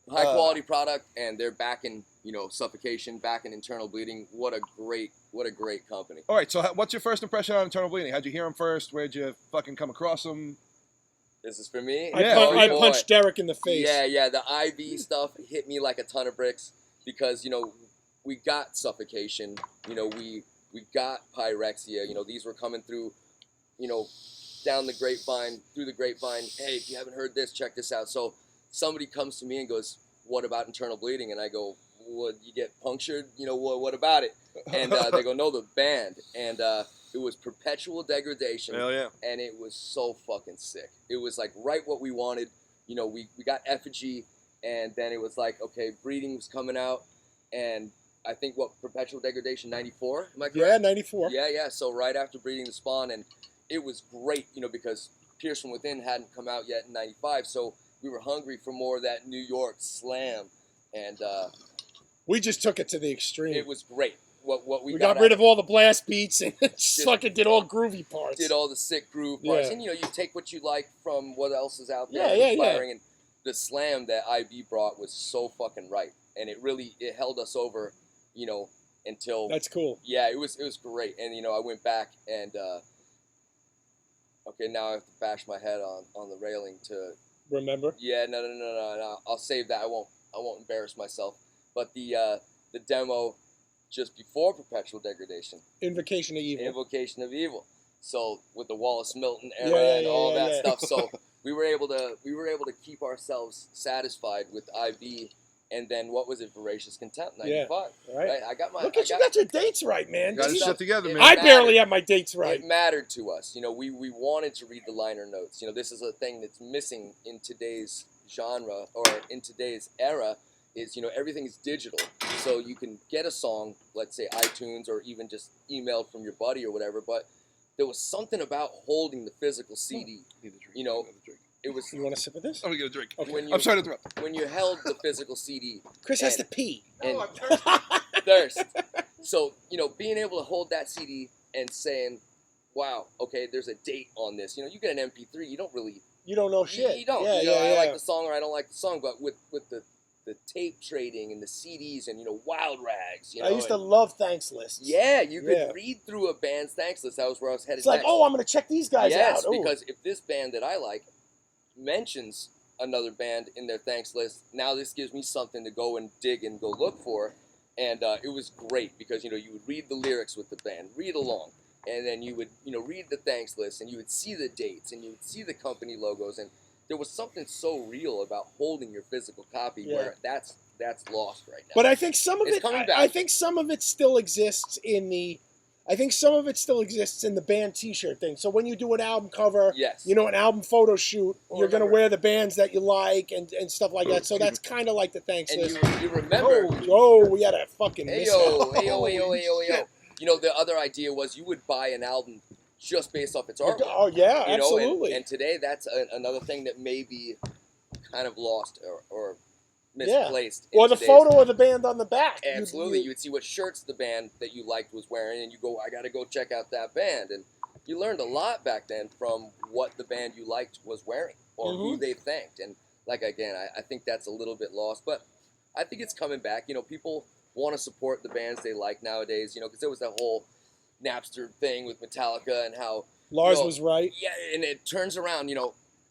High quality product, and they're backing, Suffocation, backing Internal Bleeding. What a great company. All right, so what's your first impression on Internal Bleeding? How'd you hear them first? Where'd you fucking come across them? This is for me. I punched Derek in the face. Yeah. The IV stuff hit me like a ton of bricks because we got Suffocation. We got Pyrexia. These were coming through. Down the grapevine, through the grapevine. Hey, if you haven't heard this, check this out. So somebody comes to me and goes, "What about Internal Bleeding?" And I go, "What? You get punctured? What about it?" And they go, "No, the band." And it was Perpetual Degradation. Hell yeah. And it was so fucking sick. It was like right what we wanted. We got Effigy, and then it was like, okay, Breeding was coming out, and I think Perpetual Degradation 94, am I correct? Yeah, 94. Yeah. So right after Breeding the Spawn, and it was great, because Pierce from Within hadn't come out yet in 95, so we were hungry for more of that New York slam, and we just took it to the extreme. it was great. What we got rid of all the blast beats and just fucking did all groovy parts. Did all the sick groove parts, and you take what you like from what else is out there, inspiring. And the slam that IB brought was so fucking right, and it held us over, until that's cool. Yeah, it was great, and I went back and okay, now I have to bash my head on the railing to remember. Yeah, no. I'll save that. I won't embarrass myself. But the demo just before Perpetual Degradation. Invocation of Evil. Invocation of Evil. So with the Wallace Milton era and all that stuff. So we were able to keep ourselves satisfied with IB, and then what was it? Voracious Contempt, 95. Yeah, right. I got my. Look at you got your dates right, man. Got it together, man. I barely have my dates right. It mattered to us. We wanted to read the liner notes. This is a thing that's missing in today's genre or in today's era. Is everything is digital, so you can get a song, let's say iTunes or even just emailed from your buddy or whatever. But there was something about holding the physical CD, it was You want a sip of this? I'm gonna get a drink. Okay. when you I'm sorry to interrupt. when you held the physical CD. Chris has to pee. And I'm thirsty. thirst. So, being able to hold that CD and saying, wow, okay, there's a date on this. You get an MP3, you don't really... You don't know shit. You don't. Yeah, I like the song or I don't like the song, but with the tape trading and the CDs and, Wild Rags, I used to love thanks lists. Yeah, you could read through a band's thanks list. That was where I was headed It's like, next. oh, I'm going to check these guys out. Yes, Ooh. because if this band that I like mentions another band in their thanks list, now this gives me something to go and dig and go look for. And it was great because, you would read the lyrics with the band, read along, and then you would, read the thanks list, and you would see the dates, and you would see the company logos, and there was something so real about holding your physical copy where that's lost right now. But I think some of It's it, coming back. I think some of it still exists in the, band T-shirt thing. So when you do an album cover, Yes. an album photo shoot, Well, you're going to remember- wear the bands that you like and stuff like that. So that's kind of like the thanks And list. you remember... Oh, we had a fucking Hey miss. yo, hey yo, hey yo, Holy hey yo, hey yo. shit. The other idea was you would buy an album just based off its artwork. Oh yeah, You know, absolutely. and today that's another thing that may be kind of lost or misplaced. in Or the today's- photo of the band on the back. Absolutely, you would see what shirts the band that you liked was wearing, and you go, I got to go check out that band. And you learned a lot back then from what the band you liked was wearing or who they thanked. And again, I think that's a little bit lost, but I think it's coming back. People want to support the bands they like nowadays, because there was that whole Napster thing with Metallica and how Lars was right. yeah, and it turns around,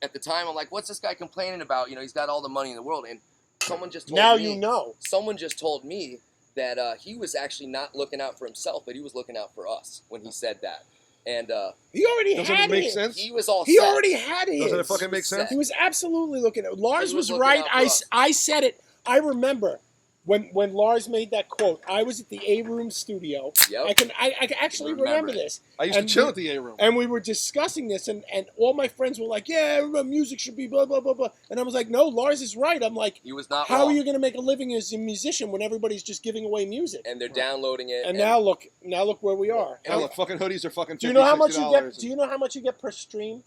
at the time I'm like, what's this guy complaining about? He's got all the money in the world, and someone just told Now me, you know. someone just told me that he was actually not looking out for himself, but he was looking out for us when he said that. And He already Doesn't had it make his. sense? he was all He set. already had his. Doesn't it fucking make sense? He was absolutely looking at Lars He was was looking right. out for us. I said it. I remember when Lars made that quote. I was at the A Room studio. Yep. I can actually remember this. I used And to chill we- at the A room. And we were discussing this, and all my friends were like, "Yeah, music should be blah blah blah blah." And I was like, "No, Lars is right." I'm like, He was not "How wrong. are you going to make a living as a musician when everybody's just giving away music?" And they're downloading it. And now look where we are. Hell, the fucking hoodies are fucking $50, Do you know how much you $60 get? Do you know how much you get per stream?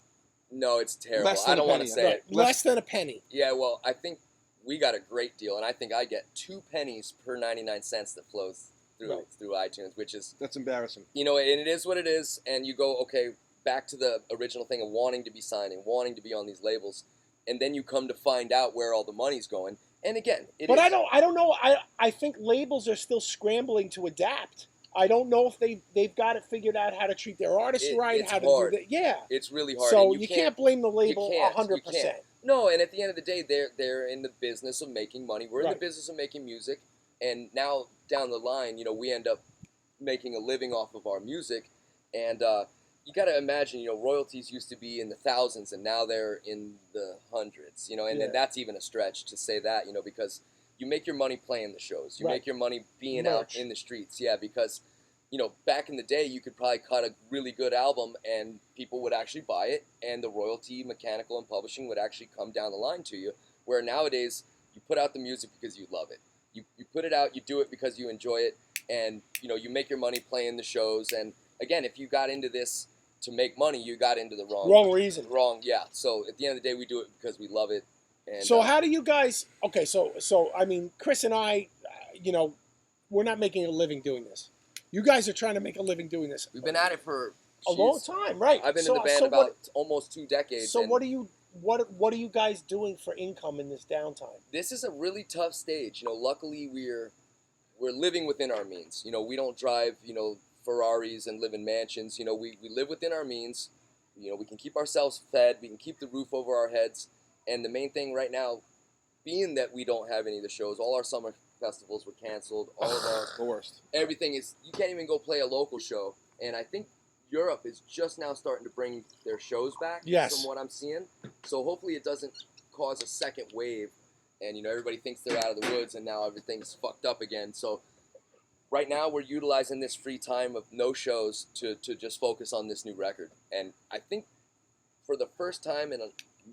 no, it's terrible. Less than I don't a want to penny, say Right, it. less than a penny. Yeah, well, I think we got a great deal, and I think I get 2 pennies per 99 cents that flows through iTunes, which is, That's embarrassing. and it is what it is. And you go, okay, back to the original thing of wanting to be signing, wanting to be on these labels, and then you come to find out where all the money's going. And again, But I don't know. I think labels are still scrambling to adapt. I don't know if they've got it figured out how to treat their artists right, it's how to hard. do that. Yeah. It's really hard. So and you can't blame the label you can't. 100%. No, and at the end of the day, they're in the business of making money. We're in the Right. business of making music, and now down the line, we end up making a living off of our music, and you got to imagine, royalties used to be in the thousands, and now they're in the hundreds, and Yeah. then that's even a stretch to say that, because you make your money playing the shows, you Right. make your money being Merch. out in the streets, yeah, because back in the day, you could probably cut a really good album and people would actually buy it, and the royalty, mechanical, and publishing would actually come down the line to you. Where nowadays, you put out the music because you love it. You put it out, you do it because you enjoy it, and you make your money playing the shows. And again, if you got into this to make money, you got into the Wrong reason. yeah. So at the end of the day, we do it because we love it. And, So how do you guys? Okay, so I mean, Chris and I, we're not making a living doing this. You guys are trying to make a living doing this. we've been at it for a long time, right? I've been So- in the band so about what- almost 2 decades. So and what are you guys doing for income in this downtime? this is a really tough stage. Luckily we're living within our means. We don't drive, Ferraris and live in mansions. We live within our means. We can keep ourselves fed. We can keep the roof over our heads. And the main thing right now, being that we don't have any of the shows, all our summer festivals were canceled. All of our The worst. everything is, you can't even go play a local show. And I think Europe is just now starting to bring their shows back. Yes. From what I'm seeing. So hopefully it doesn't cause a second wave. And, everybody thinks they're out of the woods and now everything's fucked up again. So right now we're utilizing this free time of no shows to just focus on this new record. And I think for the first time in,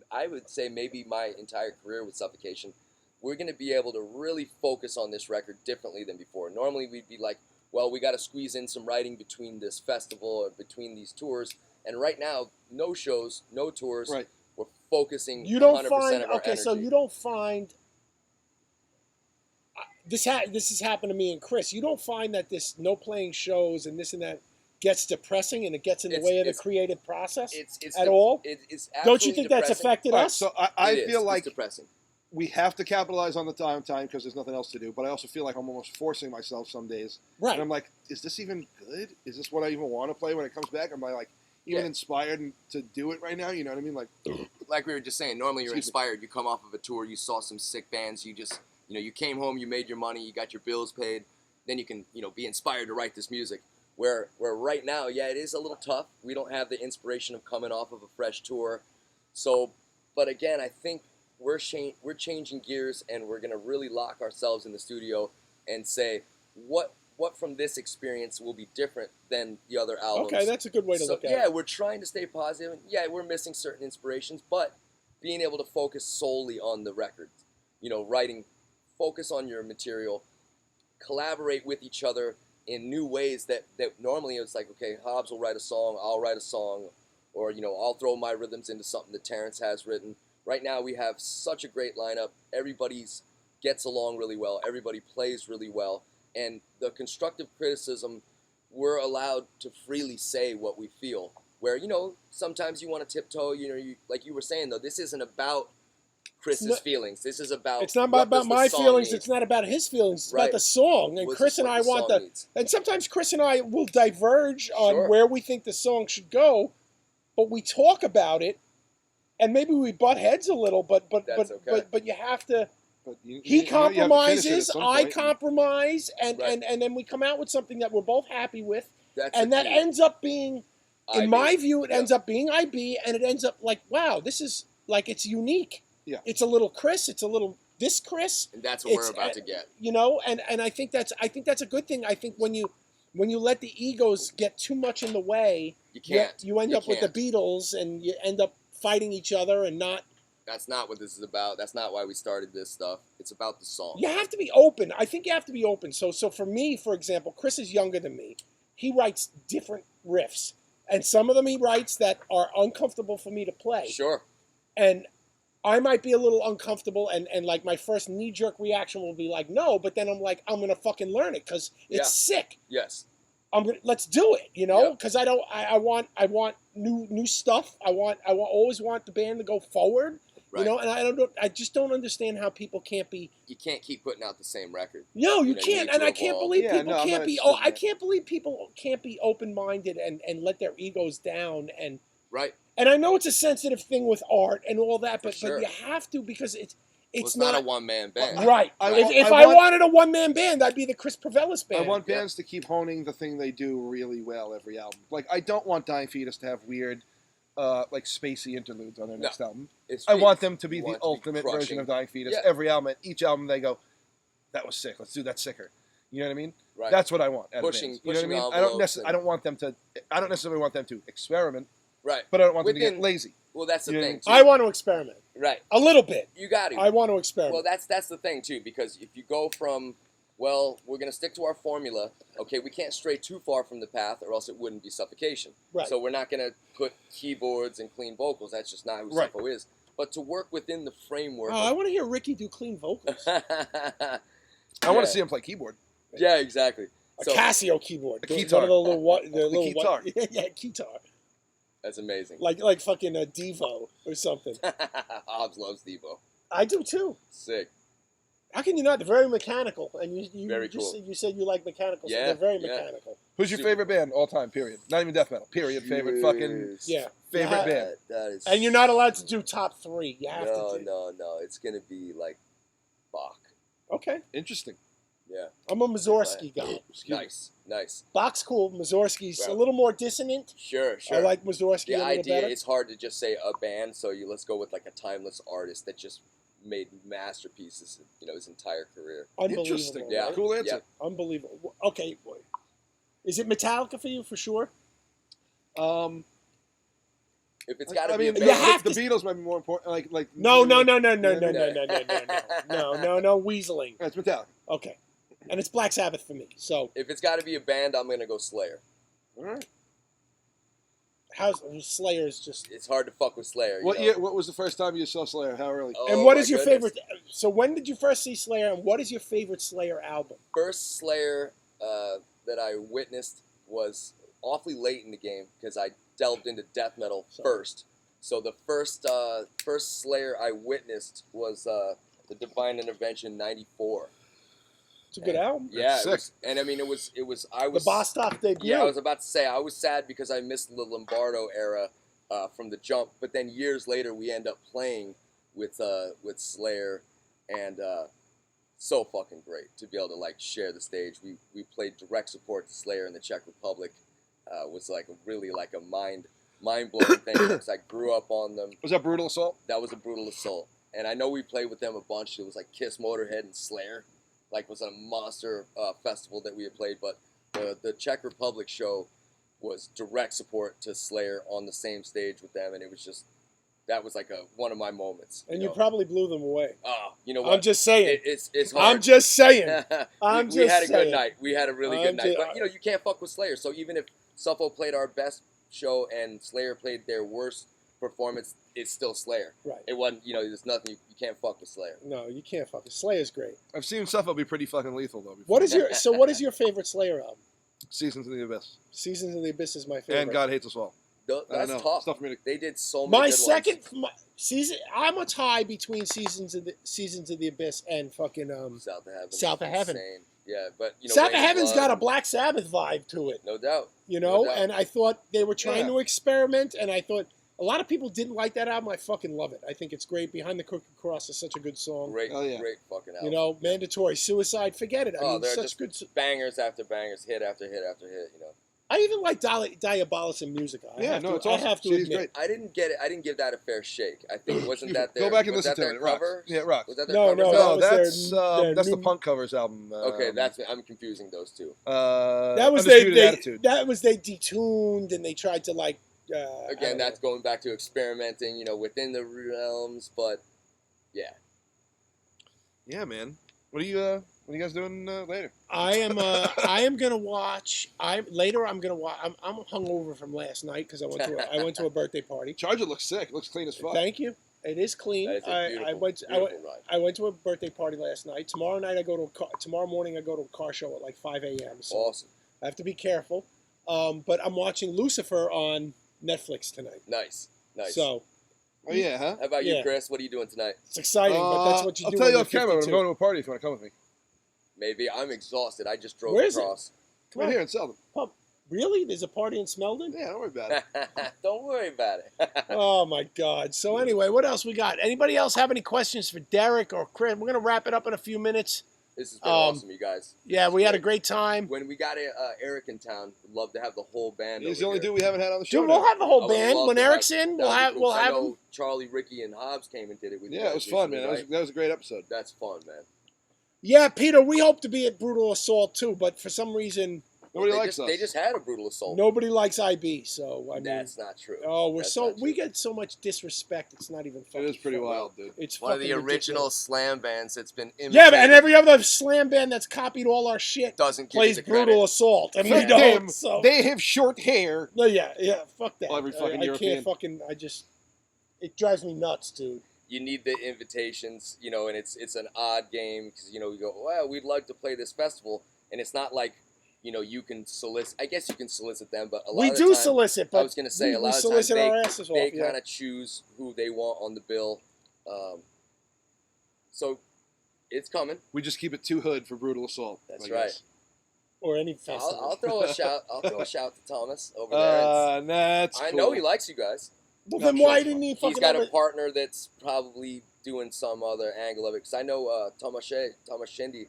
I would say maybe my entire career with Suffocation, we're going to be able to really focus on this record differently than before. Normally we'd be like, well, we got to squeeze in some writing between this festival or between these tours. And right now, no shows, no tours. Right. we're focusing. You don't 100% find of our okay, so energy. you don't find this has happened to me and Chris. You don't find that this no playing shows and this and that gets depressing and it gets in the way of the creative process at all? It's Don't you think that's depressing. affected All right, us? so I feel like it's depressing. we have to capitalize on the time because there's nothing else to do. But I also feel like I'm almost forcing myself some days. Right. And I'm like, is this even good? Is this what I even want to play when it comes back? Am I like even inspired to do it right now? You know what I mean? Like we were just saying, normally you're inspired. You come off of a tour, you saw some sick bands, you just, you came home, you made your money, you got your bills paid, then you can, be inspired to write this music. Where right now, it is a little tough. We don't have the inspiration of coming off of a fresh tour. So, but again, I think we're changing gears and we're going to really lock ourselves in the studio and say, what from this experience will be different than the other albums. Okay, that's a good way to look at it. Yeah, we're trying to stay positive. Yeah, we're missing certain inspirations, but being able to focus solely on the record, writing, focus on your material, collaborate with each other in new ways that normally it's like, okay, Hobbs will write a song, I'll write a song, or, I'll throw my rhythms into something that Terrence has written. Right now we have such a great lineup. Everybody gets along really well. Everybody plays really well. And the constructive criticism, we're allowed to freely say what we feel. Where, sometimes you want to tiptoe, like you were saying, though, this isn't about Chris's feelings. This is about it's not about my feelings. It's not about his feelings. It's about the song. And Chris and I want and sometimes Chris and I will diverge on where we think the song should go, but we talk about it, and maybe we butt heads a little. But you have to. He compromises, I compromise, and then we come out with something that we're both happy with, and that ends up being, in my view, it ends up being IB, and it ends up like, wow, this is like, it's unique. Yeah. It's a little Chris, it's a little this Chris. And that's what we're about to get. And I think that's a good thing. I think when you let the egos get too much in the way, you end up with the Beatles, and you end up fighting each other and not. That's not what this is about. That's not why we started this stuff. It's about the song. You have to be open. I think you have to be open. So for me, for example, Chris is younger than me. He writes different riffs. And some of them he writes that are uncomfortable for me to play. Sure. And I might be a little uncomfortable, and like my first knee-jerk reaction will be like, no, but then I'm like, I'm going to fucking learn it because it's sick. Yes. Let's do it, because I want new stuff. I always want the band to go forward. Right. And I just don't understand how people can't be. You can't keep putting out the same record. No, you can't, and I can't believe people can't be. I can't believe people can't be open-minded and let their egos down and. Right. And I know it's a sensitive thing with art and all that, but you have to because it's not a one-man band. Right. If I wanted a one-man band, I'd be the Chris Pravelis band. I want bands to keep honing the thing they do really well every album. Like, I don't want Dying Fetus to have weird. Like spacey interludes on their next album. I want them to be the ultimate version of Dying Fetus. Yeah. Every album, each album, they go, "That was sick. Let's do that sicker." You know what I mean? Right. That's what I want. Pushing, you know what I mean? I don't necessarily want them to experiment. Right. But I don't want them to get lazy. Well, that's the thing. I want to experiment. Right. A little bit. You got to. I want to experiment. Well, that's the thing too, because if you go from, well, we're going to stick to our formula. Okay, we can't stray too far from the path, or else it wouldn't be Suffocation. Right. So we're not going to put keyboards and clean vocals. That's just not who Suffo is. But to work within the framework. I want to hear Ricky do clean vocals. I want to see him play keyboard. Yeah, exactly. A Casio keyboard. A guitar. The guitar. Yeah, guitar. That's amazing. Like fucking a Devo or something. Hobbs loves Devo. I do too. Sick. How can you not? They're very mechanical, and you very just cool. You said you like mechanical, so they're very mechanical. Who's your favorite band all time? Period. Not even death metal. Period. Favorite fucking favorite band. That is. And you're not allowed to do top 3. You have to do. No. It's gonna be like Bach. Okay. Interesting. Yeah. I'm a Mussorgsky guy. Nice. Bach's cool. Mussorgsky's a little more dissonant. Sure. I like Mussorgsky a little idea, better. It's hard to just say a band, so let's go with like a timeless artist that just made masterpieces, his entire career. Unbelievable. Yeah. Right? Cool answer. Yeah. Unbelievable. Okay. Is it Metallica for you for sure? If it's got to be a band, the Beatles might be more important. Like no, Weaseling. It's Metallica. Okay, and it's Black Sabbath for me. So if it's got to be a band, I'm gonna go Slayer. All right. How's Slayer is just. It's hard to fuck with Slayer. What you know? year? What was the first time you saw Slayer? How early? Oh, And what my is your goodness. favorite? So when did you first see Slayer, and what is your favorite Slayer album? First Slayer that I witnessed was awfully late in the game because I delved into death metal first. So the first Slayer I witnessed was the Divine Intervention '94. It's a good album. Yeah, Sick. it was, and I mean it was I The was Bostov debut. yeah, I was about to say I was sad because I missed the Lombardo era from the jump, but then years later we end up playing with Slayer, and so fucking great to be able to like share the stage. We played direct support to Slayer in the Czech Republic. Was like a mind blowing thing because I grew up on them. Was that Brutal Assault? That was a Brutal Assault, and I know we played with them a bunch. It was like Kiss, Motorhead, and Slayer. Like was a monster festival that we had played, but the Czech Republic show was direct support to Slayer on the same stage with them, and it was just that was like one of my moments. And you probably blew them away. Oh, you know what? I'm just saying. It's hard. I'm just saying. we had a saying. good night. We had a really good night. But you know, you can't fuck with Slayer. So even if Suffo played our best show and Slayer played their worst performance, it's still Slayer. Right. It wasn't. You know, there's nothing. You can't fuck with Slayer. No, you can't fuck it. Slayer's great. I've seen Suffolk be pretty fucking lethal though. Before. What is your favorite Slayer album? Seasons of the Abyss Seasons of the Abyss is my favorite. and God Hates Us All. That's know. tough. Tough for me to- They did so many. My good second ones. season. I'm a tie between Seasons of the Abyss and fucking South of Heaven. South of Heaven. Insane. Yeah, but you know, South of Rain Heaven's Blood, got a Black Sabbath vibe to it. no doubt. You know, No doubt. and I thought they were trying Yeah. to experiment, and I thought a lot of people didn't like that album. I fucking love it. I think it's great. Behind the Crooked Cross is such a good song. Great, Oh, yeah. great fucking album. You know, Mandatory Suicide, forget it. I mean, they're such just good. bangers after bangers, hit after hit after hit. You know, I even like Diabolus in music. I have to, it's awesome. I have to She's admit. great. I didn't get it. I didn't give that a fair shake. I think wasn't that their Go back and was listen that to their it. It rocks. cover? Yeah, it rocks. Was that their No, cover? no, No, that was their that's the new- Punk covers album. Okay, I'm confusing those two. That was Undisputed they Attitude. that was they detuned and they tried to like. I Again, don't that's going back to experimenting, you know, within the realms. But yeah, Yeah, man. What are you guys doing later? I am gonna watch. I'm gonna watch. I'm hungover from last night because I went to a birthday party. Charger looks sick. It looks clean as fuck. Thank you. It is clean. that is a beautiful, beautiful ride. I went to a birthday party last night. Tomorrow morning I go to a car show at like 5 a.m. So Awesome, I have to be careful. But I'm watching Lucifer on Netflix tonight. nice. So Oh yeah, huh? How about you, Yeah. Chris? What are you doing tonight? it's exciting, but that's what you I'll do. tell when you you're off camera. But I'm 52. going to a party if you want to come with me. Maybe I'm exhausted. I just drove Where is it? across. Come right here in Selden. Really? There's a party in Smeldon? Yeah, don't worry about it. Don't worry about it. Oh my God! So anyway, what else we got? Anybody else have any questions for Derek or Chris? We're gonna wrap it up in a few minutes. This has been awesome, you guys. Yeah, we had a great time. When we got Eric in town, we'd love to have the whole band. He's over the only here. dude we haven't had on the show. Dude, we'll now. have the I whole would band love when to Eric's have- in. that would be cool. We'll 'Cause I have know him. Charlie, Ricky, and Hobbs came and did it with you Yeah, it guys was fun, recently, man. right? That was a great episode. That's fun, man. Yeah, Peter, we hope to be at Brutal Assault too, but for some reason Nobody they likes us. They just had a brutal assault. nobody likes IB. So I mean, That's not true. oh, That's not we true. get so much disrespect. It's not even. It is pretty funny. wild, dude. It's One of the fucking original ridiculous. slam bands that's been imitated. Yeah, and every other slam band that's copied all our shit doesn't give plays you the credit. Brutal Assault, and we Fuck don't. them. So They have short hair. no, yeah, fuck that. Well, every fucking I European. can't fucking. It drives me nuts, dude. You need the invitations, you know, and it's an odd game because, you know, we go, well, we'd like to play this festival, and it's not like, you know, you can solicit. I guess you can solicit them, but a lot We of do the time, solicit, but I was gonna say, we, a lot we of solicit times our asses off. they Yeah. kind of choose who they want on the bill. So it's coming. We just keep it too hood for brutal assault. That's I right. guess. Or any festival. I'll throw a shout. I'll throw a shout to Thomas over there. That's cool. I know he likes you guys. Well, I'm then sure why it's didn't fun. he He's fucking got have a partner that's probably doing some other angle of it. Because I know Thomas Shindy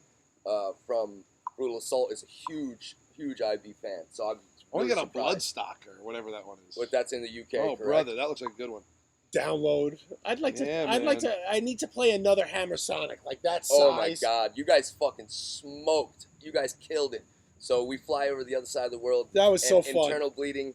from Brutal Assault is a huge IB fan. So I'm Only really got a surprised. Bloodstock or whatever that one is. But that's in the UK, Oh, correct? brother, that looks like a good one. download? I'd like to. Yeah, I'd like man. to. I need to play another Hammer Sonic like that size. Oh my God, you guys fucking smoked. You guys killed it. So we fly over the other side of the world. That was so and fun. Internal Bleeding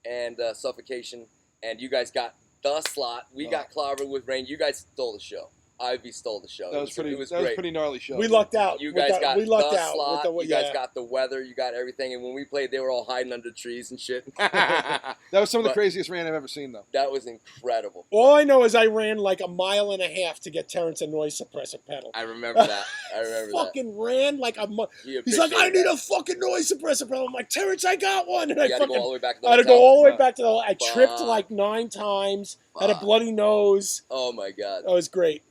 and Suffocation, and you guys got the slot. We got clobbered with Rain. You guys stole the show. Ivy stole the show. That was pretty. It was that was great. pretty gnarly show. We lucked out. You guys got we lucked the out slot. with the, You guys got the weather. You got everything. And when we played, they were all hiding under trees and shit. That was some of the But- craziest rain I've ever seen, though. That was incredible. All I know is I ran like a mile and a half to get Terrence a noise suppressor pedal. I remember that. I remember that. Fucking ran like a. You He's like, I appreciate need that. a fucking noise suppressor pedal. I'm like, Terrence, I got one. And You I had to go all fucking. the way back to the I had to hotel? go all the way Fuck. back to the. I tripped Fuck. like 9 times. Had a Fuck. bloody nose. Oh my god. That was great.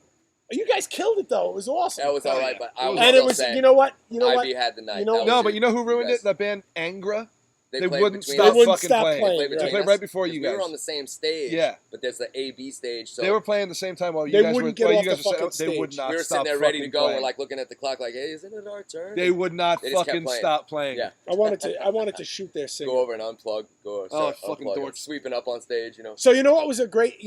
You guys killed it though. It was awesome. That was all right, yeah. but I was and still it was. saying, You know what? You know what? Ivy had the night. You know- That was No, your- but you know who ruined guys- it? The band Angra. They played wouldn't between stop us. They wouldn't fucking stop playing. playing. They They between played us, right before 'cause you We were guys. on the same stage. Yeah. But there's the A-B stage. So They were playing the same time while you They guys were. wouldn't get while off you guys the were fucking set, they would stage. not we were stop sitting there ready to fucking go. playing. We're like looking at the clock, like, hey, isn't it our turn? They would not They just kept fucking playing. stop playing. Yeah. I wanted to shoot their singer. Go over and unplug. Go. Start fucking unplugging, dorks. Sweeping up on stage, you know. So you know what was a great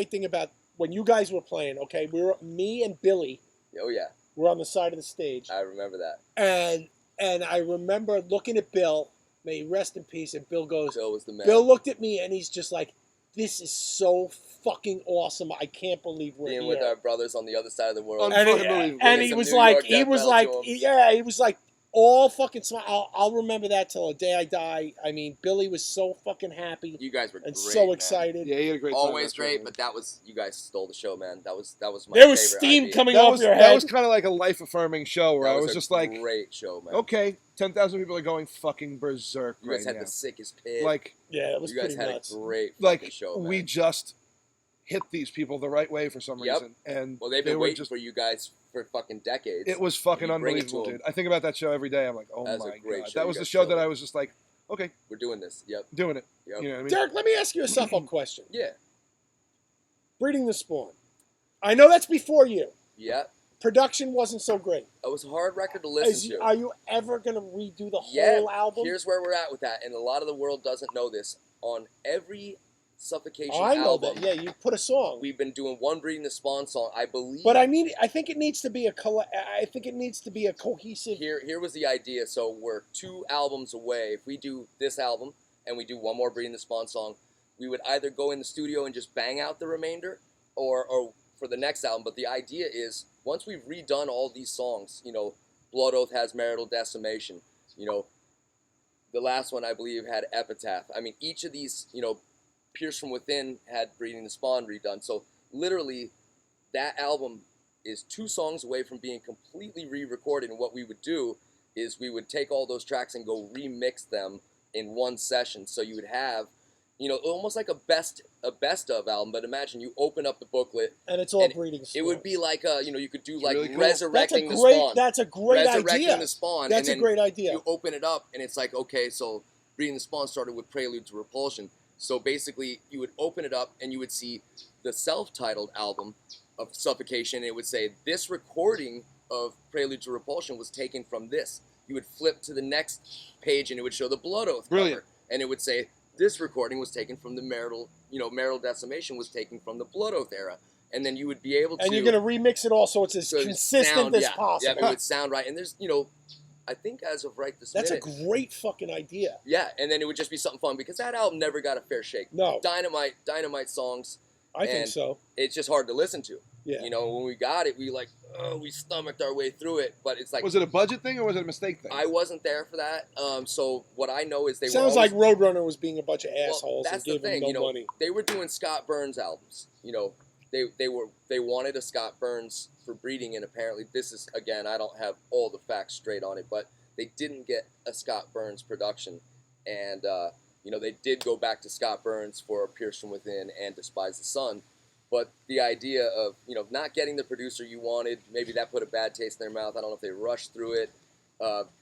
thing about when you guys were playing? Okay, me and Billy Oh yeah, were on the side of the stage, I remember that. and I remember looking at Bill, may he rest in peace, and Bill goes. Bill was the man. Bill looked at me and he's just like, "This is so fucking awesome! I can't believe we're Being here." with our brothers on the other side of the world. and Fucking believable. and Getting he some was New like, York he death was metal like, to him. yeah, he was like all fucking smile. I'll remember that till the day I die. I mean, Billy was so fucking happy You guys were and great, so man. excited. Yeah, he had a great time. Always that's right, great, man. but that was you guys stole the show, man. That was my There was favorite steam idea. coming that off was your head. that was kind of like a life affirming show where That I was a just like, great show, man. okay, 10,000 people are going fucking berserk You guys right had now. the sickest pit. Like, yeah, it was you guys pretty had nuts. a great fucking show, man. we just hit these people the right way for some Yep. reason, and Well, they've they been were waiting just. for you guys for fucking decades. It was fucking You bring it to unbelievable, 'em. dude. I think about that show every day. I'm like, oh That was a my great god, show that you was the guys show that killed I it. was just like, okay, We're doing this. Yep. doing it. Yep. You know what I mean? Derek, let me ask you a suffolk question. Yeah. Breeding the Spawn. I know that's before you. Yeah. Production wasn't so great. It was a hard record to listen to. Are you ever going to redo the Yeah, whole album? Here's where we're at with that, and a lot of the world doesn't know this. On every Suffocation Oh, I know album, that. Yeah, you put a song. we've been doing one Breeding the Spawn song, I believe. But I think it needs to be a cohesive. Here was the idea. So we're 2 albums away. If we do this album and we do one more Breeding the Spawn song, we would either go in the studio and just bang out the remainder, or for the next album. But the idea is once we've redone all these songs, you know, Blood Oath has Marital Decimation. You know, the last one I believe had Epitaph. I mean, each of these, you know, Pierce from Within had Breeding the Spawn redone. So literally, that album is 2 songs away from being completely re-recorded. And what we would do is we would take all those tracks and go remix them in one session. So you would have, you know, almost like a best of album. But imagine you open up the booklet, And it's all and Breeding Spawn. it would be like you know, you could do like really cool. resurrecting that's the a great. Spawn. That's a great Resurrecting idea. the Spawn. That's and a then great idea. You open it up, and it's like, okay, so Breeding the Spawn started with Prelude to Repulsion. So basically, you would open it up, and you would see the self-titled album of Suffocation, and it would say, this recording of Prelude to Repulsion was taken from this. You would flip to the next page, and it would show the Blood Oath Brilliant. cover, and it would say, this recording was taken from the Marital Decimation was taken from the Blood Oath era. And then you would be able to... And you're going to remix it all so it's as so it would consistent sound- as yeah, possible. Yeah, it would sound right. And there's, you know, I think as of right this That's a minute... great fucking idea. Yeah, and then it would just be something fun because that album never got a fair shake. No, Dynamite songs, I think and so. it's just hard to listen to. Yeah. You know, when we got it, we we stomached our way through it, but it's like Was it a budget thing or was it a mistake thing? I wasn't there for that. So what I know is they Sounds were like always, Roadrunner was being a bunch of well, assholes and that's the gave thing, him no you know, money. they were doing Scott Burns albums. You know, they wanted a Scott Burns for Breeding, and apparently this is, again, I don't have all the facts straight on it, but they didn't get a Scott Burns production, and you know, they did go back to Scott Burns for Pierce from Within and Despise the Sun. But the idea of, you know, not getting the producer you wanted, maybe that put a bad taste in their mouth. I don't know if they rushed through it.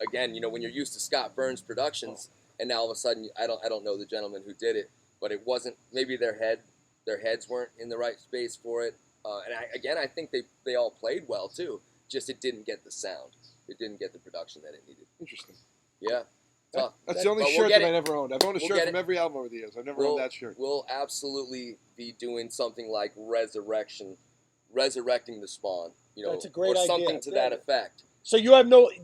Again, you know, when you're used to Scott Burns productions, and now all of a sudden, I don't know the gentleman who did it, but it wasn't, maybe their heads weren't in the right space for it. And I think they all played well too. Just it didn't get the sound. It didn't get the production that it needed. Interesting. Yeah. Tough. That's the only But we'll shirt get that I it. never owned. I've owned a We'll shirt get from it. every album over the years. I've never owned that shirt. We'll absolutely be doing something like resurrecting the Spawn. You know, That's a great or something idea. to that effect. So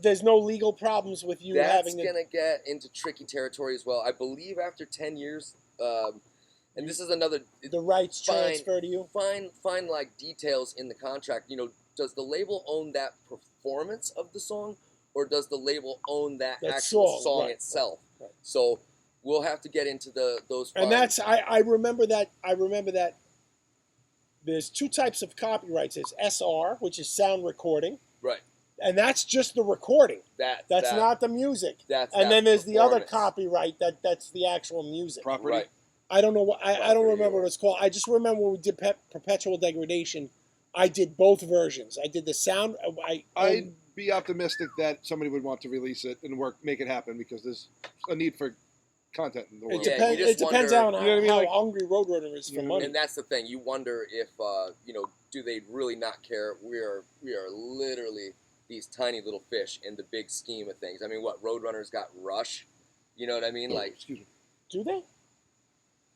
there's no legal problems with you That's having gonna get into tricky territory as well. I believe after 10 years, and And this is another The rights fine- transfer to you. fine like details in the contract. You know, does the label own that performance of the song, or does the label own that actual song right, itself? right. So we'll have to get into those. And that's I remember that. I remember that. There's two types of copyrights. There's SR, which is sound recording, right. and that's just the recording. That's not the music. And then there's the other copyright that's the actual music. Property. Right. I don't know what I don't remember what it's called. I just remember when we did Perpetual Degradation, I did both versions. I did the sound. I'd be optimistic that somebody would want to release it and make it happen because there's a need for content in the world. It depends on how, you know what I mean? how hungry Roadrunner is for money. And that's the thing. You wonder if do they really not care? We are literally these tiny little fish in the big scheme of things. I mean, what Roadrunner's got Rush. You know what I mean? Like, excuse me. Do they?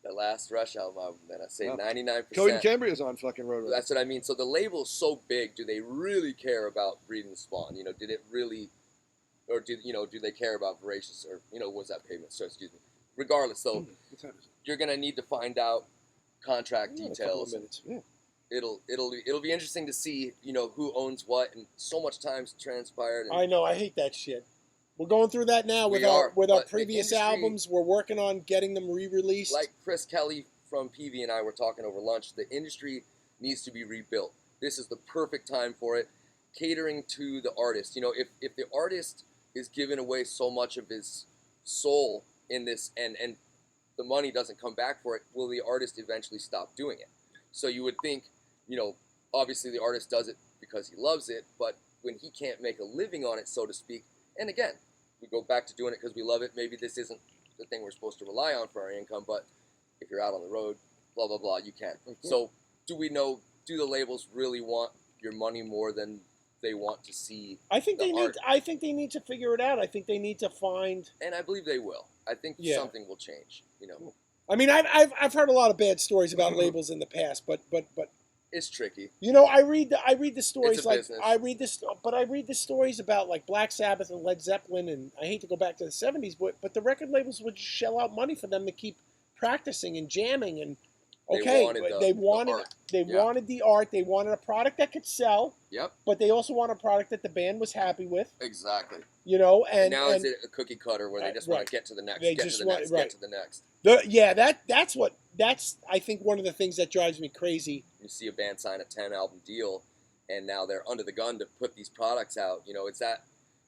The last Rush album, man, I say 99%. Cody and Cambria's on fucking Roadrunner. That's what I mean. So the label's so big. Do they really care about Breeding the Spawn? You know, did it really, or do they care about Voracious or what's that pavement? So excuse me. Regardless, so you're gonna need to find out contract details. Yeah. It'll be interesting to see who owns what, and so much time's transpired. And I know. I hate that shit. We're going through that now with our previous albums. We're working on getting them re-released. Like Chris Kelly from PV and I were talking over lunch, the industry needs to be rebuilt. This is the perfect time for it. Catering to the artist. If the artist is giving away so much of his soul in this and the money doesn't come back for it, will the artist eventually stop doing it? So you would think, obviously the artist does it because he loves it, but when he can't make a living on it, so to speak, and again, we go back to doing it because we love it. Maybe this isn't the thing we're supposed to rely on for our income, but if you're out on the road, blah, blah, blah, you can. Mm-hmm. So do the labels really want your money more than they want to see I think they need to figure it out. I think they need to find... And I believe they will. I think something will change, I mean, I've heard a lot of bad stories about labels in the past, but it's tricky. I read the stories it's a like business. I read the stories about like Black Sabbath and Led Zeppelin, and I hate to go back to the 70s, but the record labels would shell out money for them to keep practicing and jamming, and they wanted the art, they wanted a product that could sell. Yep. But they also want a product that the band was happy with. Exactly. And now it's a cookie cutter where they just want to get to the next, get to the next. That's I think one of the things that drives me crazy. You see a band sign a 10-album deal, and now they're under the gun to put these products out. It's that.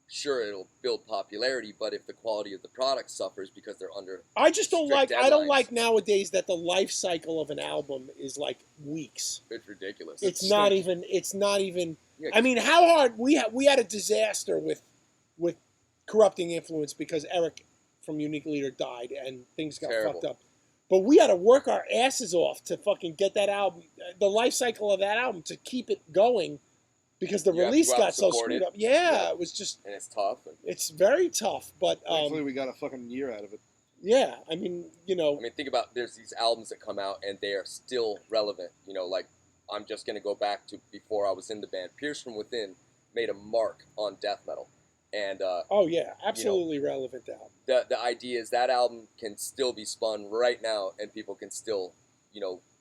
Sure, it'll build popularity, but if the quality of the product suffers because they're under, I don't like nowadays that the life cycle of an album is like weeks. It's ridiculous. It's not even. Yeah, I mean, how hard we had a disaster with Corrupting Influence because Eric from Unique Leader died and things got fucked up. But we had to work our asses off to fucking get that album, the life cycle of that album, to keep it going. Because the release got so screwed up. Yeah, it was just... And it's tough. It's very tough, but... Hopefully we got a fucking year out of it. Yeah, I mean, think about, there's these albums that come out, and they are still relevant. Like, I'm just going to go back to before I was in the band. Pierce from Within made a mark on death metal. And... absolutely relevant album. The idea is that album can still be spun right now, and people can still,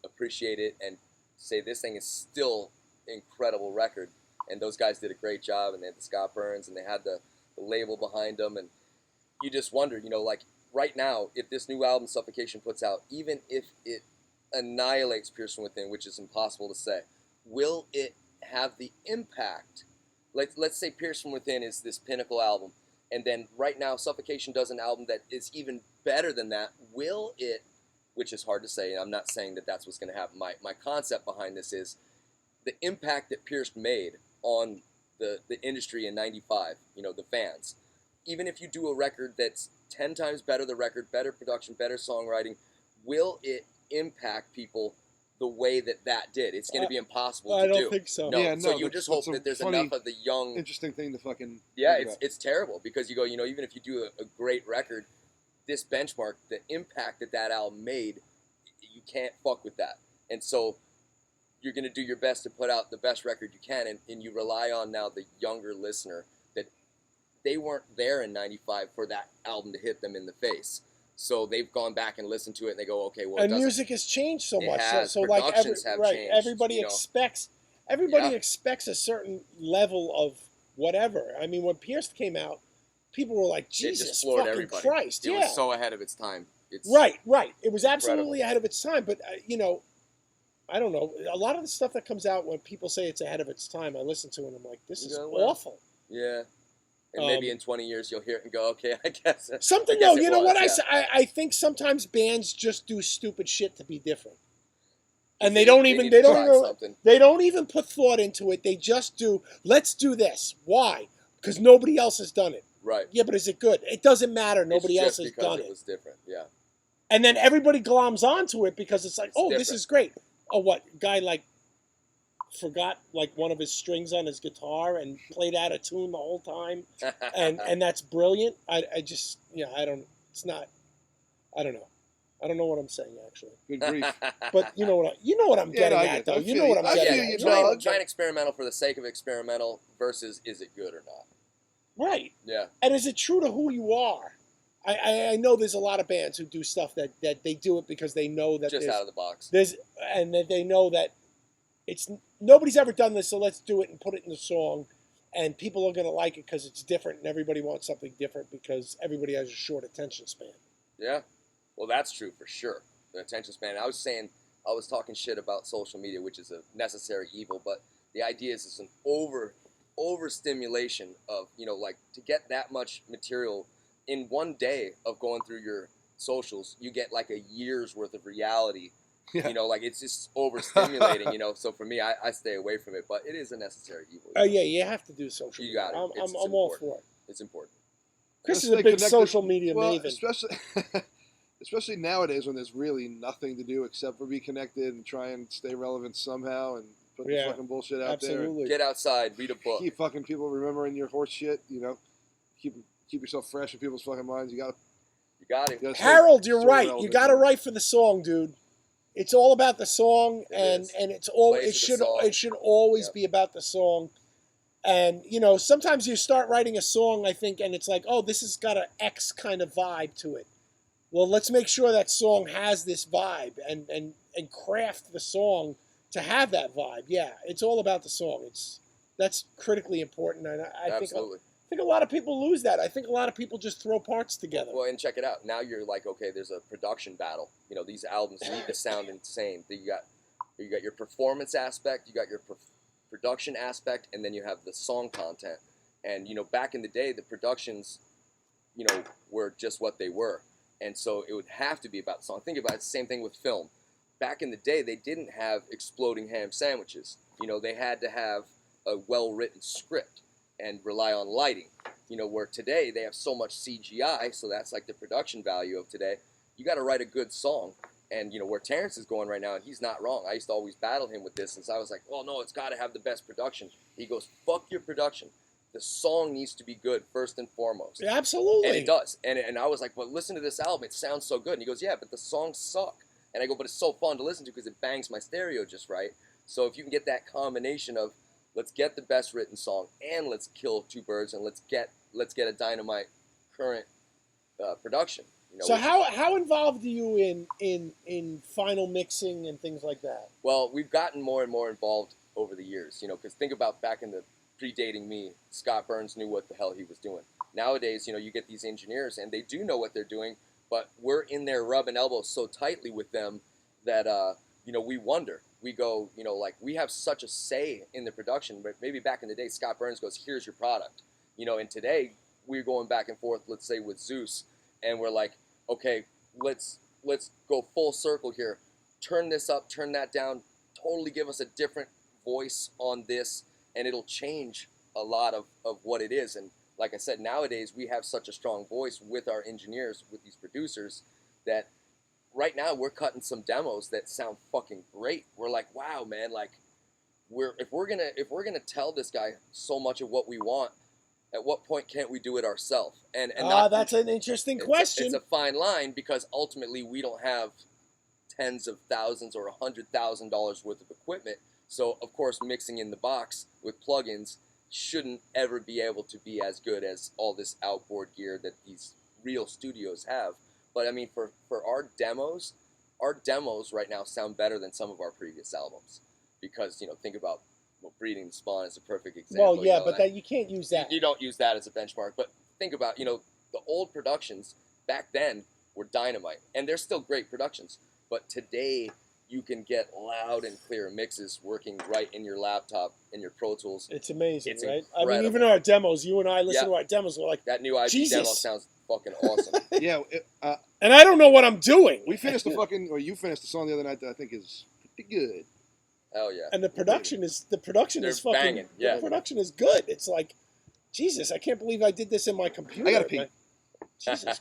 appreciate it and say this thing is still incredible record. And those guys did a great job, and they had the Scott Burns, and they had the label behind them, and you just wonder, like right now, if this new album Suffocation puts out, even if it annihilates Pierce from Within, which is impossible to say, will it have the impact? Let's say Pierce from Within is this pinnacle album, and then right now Suffocation does an album that is even better than that. Will it, which is hard to say, and I'm not saying that that's what's going to happen. My concept behind this is the impact that Pierce made on the industry in 95, the fans. Even if you do a record that's 10 times better the record, better production, better songwriting, will it impact people the way that did? It's going to be impossible to do. I don't think so. No, so you just hope that there's enough of the young... Interesting thing to fucking... Yeah, it's terrible because you go, even if you do a great record, this benchmark, the impact that album made, you can't fuck with that. And so... you're going to do your best to put out the best record you can, and you rely on now the younger listener that they weren't there in 95 for that album to hit them in the face. So they've gone back and listened to it, and they go, okay, well, and music has changed so It much. has. So like Productions have changed, everybody you know. expects a certain level of whatever. I mean, when Pierce came out, people were like, it just Jesus floored fucking everybody. Christ. It yeah. was so ahead of its time. It's Right. It was incredible. absolutely ahead of its time. But, you know, I don't know. A lot of the stuff that comes out when people say it's ahead of its time, I listen to it and I'm like, this is awful. Yeah. And maybe in 20 years you'll hear it and go, okay, I guess. Something, I guess no, you know was, what? yeah. I think sometimes bands just do stupid shit to be different. And they need to try something. don't even put thought into it. They just do, let's do this. Why? Because nobody else has done it. Right. Yeah, but is it good? It doesn't matter. Nobody else has done it. It was different, yeah. And then everybody gloms onto it because it's like, this is great. Oh, what? Guy like forgot like one of his strings on his guitar and played out of tune the whole time, and that's brilliant. I just I don't know. I don't know what I'm saying actually. Good grief. But you know what I'm getting at though. You know what I'm getting at. Trying experimental for the sake of experimental versus is it good or not? Right. Yeah. And is it true to who you are? I know there's a lot of bands who do stuff that they do it because they know that just out of the box. And that they know that it's nobody's ever done this, so let's do it and put it in the song, and people are going to like it because it's different, and everybody wants something different because everybody has a short attention span. Yeah, well, that's true for sure. The attention span. I was talking shit about social media, which is a necessary evil, but the idea is it's an overstimulation of like to get that much material in one day of going through your socials, you get like a year's worth of reality. Yeah. Like it's just overstimulating, So for me, I stay away from it, but it is a necessary evil. Oh yeah, you have to do social media. You got it. I'm all for it. It's important. Chris is a big social media maven. Especially nowadays when there's really nothing to do except for be connected and try and stay relevant somehow and put the fucking bullshit out there. Absolutely. Get outside, read a book. Keep fucking people remembering your horse shit, Keep yourself fresh in people's fucking minds. You got it. Harold, you're right. You got to write for the song, dude. It's all about the song, and it's all it should always be about the song. And sometimes you start writing a song, I think, and it's like, oh, this has got an X kind of vibe to it. Well, let's make sure that song has this vibe, and craft the song to have that vibe. Yeah, it's all about the song. That's critically important, and I think a lot of people lose that. I think a lot of people just throw parts together. Well, and check it out. Now you're like, okay, there's a production battle. These albums need to sound insane. You got your performance aspect, you got your production aspect, and then you have the song content. And back in the day, the productions, were just what they were, and so it would have to be about the song. Think about it. It's the same thing with film. Back in the day, they didn't have exploding ham sandwiches. They had to have a well-written script and rely on lighting, where today they have so much CGI, so that's like the production value of today. You got to write a good song, and where Terrence is going right now, and he's not wrong. I used to always battle him with this, since I was like, well, no, it's got to have the best production. He goes, fuck your production. The song needs to be good first and foremost. Yeah, absolutely. And it does. And I was like, well, listen to this album. It sounds so good. And he goes, yeah, but the songs suck. And I go, but it's so fun to listen to because it bangs my stereo just right. So if you can get that combination of let's get the best written song and let's kill two birds and let's get a dynamite current production. So how involved are you in final mixing and things like that? Well, we've gotten more and more involved over the years, because think about back in the predating me, Scott Burns knew what the hell he was doing. Nowadays, you get these engineers and they do know what they're doing, but we're in there rubbing elbows so tightly with them that we wonder. We go, like we have such a say in the production, but maybe back in the day, Scott Burns goes, here's your product. And today we're going back and forth, let's say with Zeus, and we're like, okay, let's go full circle here. Turn this up, turn that down, totally give us a different voice on this, and it'll change a lot of what it is. And like I said, nowadays we have such a strong voice with our engineers, with these producers, that right now we're cutting some demos that sound fucking great. We're like, wow, man, like if we're gonna tell this guy so much of what we want, at what point can't we do it ourselves? And that's an interesting question. It's a fine line because ultimately we don't have tens of thousands or $100,000 worth of equipment. So of course, mixing in the box with plugins shouldn't ever be able to be as good as all this outboard gear that these real studios have. But I mean, for our demos right now sound better than some of our previous albums, because think about Breeding the Spawn is a perfect example. Well, yeah, but that you can't use that. You don't use that as a benchmark, but think about the old productions back then were dynamite, and they're still great productions. But today you can get loud and clear mixes working right in your laptop, in your Pro Tools. It's amazing, It's right? incredible. I mean, even our demos, you and I listen to our demos, we're like, that new IB Jesus. demo sounds fucking awesome. Yeah. And I don't know what I'm doing. We finished you finished the song the other night that I think is pretty good. Hell yeah. And the production is fucking banging. Yeah. The production is good. It's like, Jesus, I can't believe I did this in my computer. I gotta pee. Man. Jesus.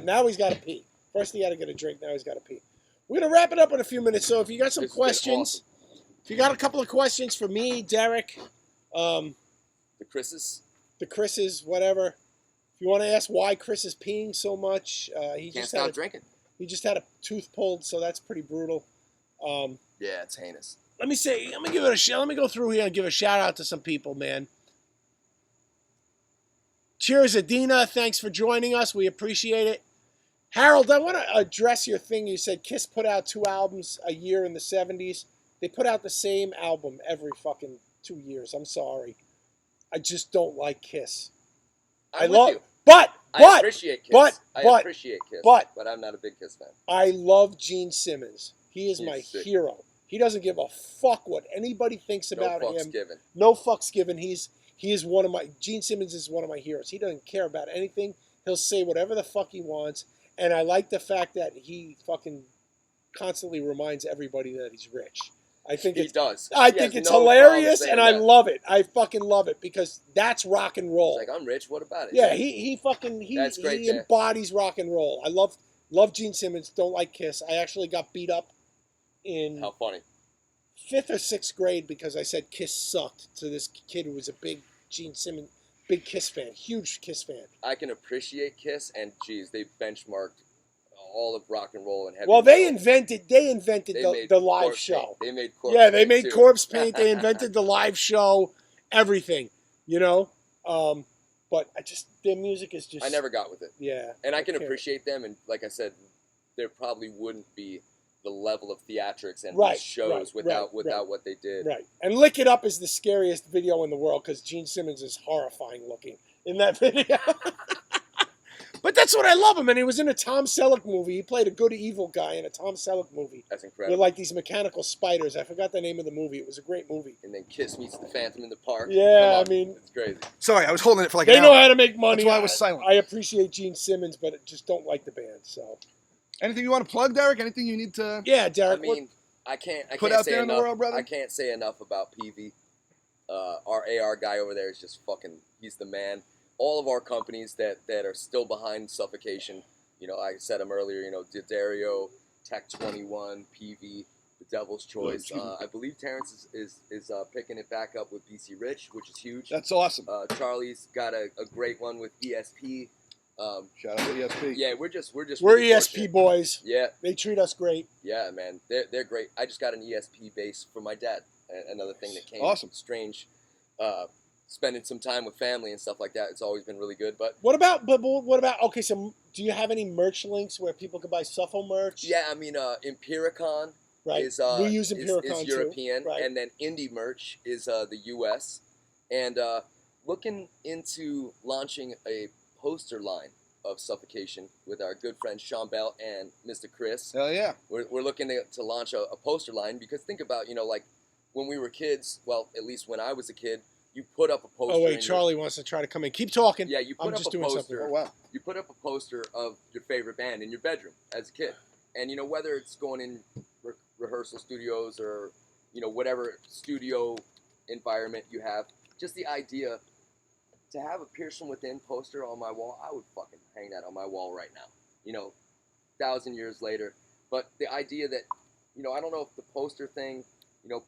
Now he's got to pee. First he had to get a drink. Now he's got to pee. We're gonna wrap it up in a few minutes. So if you got some questions, if you got a couple of questions for me, Derek, the Chris's, whatever. If you want to ask why Chris is peeing so much, he can't stop drinking. He just had a tooth pulled, so that's pretty brutal. Yeah, it's heinous. Let me give it a shot. Let me go through here and give a shout out to some people, man. Cheers, Adina. Thanks for joining us. We appreciate it. Harold, I want to address your thing. You said Kiss put out 2 albums a year in the 70s. They put out the same album every fucking 2 years. I'm sorry. I just don't like Kiss. I appreciate Kiss. I appreciate Kiss, but I'm not a big Kiss fan. I love Gene Simmons. He is my hero. He doesn't give a fuck what anybody thinks about him. No fucks given. No fucks given. Gene Simmons is one of my heroes. He doesn't care about anything. He'll say whatever the fuck he wants. And I like the fact that he fucking constantly reminds everybody that he's rich. I think he does. I think it's hilarious, and I love it. I fucking love it because that's rock and roll. It's like, I'm rich. What about it? Yeah, he embodies rock and roll. I love Gene Simmons. Don't like Kiss. I actually got beat up in how funny 5th or 6th grade because I said Kiss sucked to this kid who was a big Gene Simmons, big Kiss fan, huge Kiss fan. I can appreciate Kiss, and geez, they benchmarked all of rock and roll and heavy. Well, they invented the live show. They made Corpse Paint. They Paint made too. Corpse Paint. They invented the live show, everything, But their music is just. I never got with it. Yeah. And I can appreciate them, and like I said, there probably wouldn't be the level of theatrics and shows without what they did. Right. And Lick It Up is the scariest video in the world because Gene Simmons is horrifying looking in that video. But that's what I love him. And he was in a Tom Selleck movie. He played a good evil guy in a Tom Selleck movie. That's incredible. With like these mechanical spiders. I forgot the name of the movie. It was a great movie. And then Kiss meets the Phantom in the park. Yeah, I mean. It's crazy. Sorry, I was holding it for like an hour. They know how to make money. That's why I was silent. I appreciate Gene Simmons, but I just don't like the band. So. Anything you want to plug, Derek? Anything you need to? Yeah, Derek. I mean, I can't put say out there enough. In the world, brother? I can't say enough about PV. Our AR guy over there is just fucking. He's the man. All of our companies that are still behind Suffocation, I said them earlier, D'Addario, Tech 21, PV, The Devil's Choice. I believe Terrence is picking it back up with BC Rich, which is huge. That's awesome. Charlie's got a great one with ESP. Shout out to ESP. Yeah, we're really ESP boys. Yeah, they treat us great. Yeah, man, they're great. I just got an ESP bass for my dad. Another thing that came strange. Spending some time with family and stuff like that. It's always been really good. But what about? Okay, so do you have any merch links where people can buy Suffo merch? Yeah, I mean, Empiricon is we use Empiricon is European, too. Right. And then Indie Merch is the U.S. And looking into launching a poster line of Suffocation with our good friend Sean Bell and Mr. Chris. Hell yeah. We're looking to launch a poster line because think about like when we were kids. Well, at least when I was a kid. You put up a poster. Oh wait, Charlie wants to try to come in. Keep talking. Yeah, you put up a poster. Oh, wow. You put up a poster of your favorite band in your bedroom as a kid, and whether it's going in rehearsal studios or whatever studio environment you have, just the idea to have a Pierce from Within poster on my wall, I would fucking hang that on my wall right now. 1,000 years later, but the idea that I don't know if the poster thing,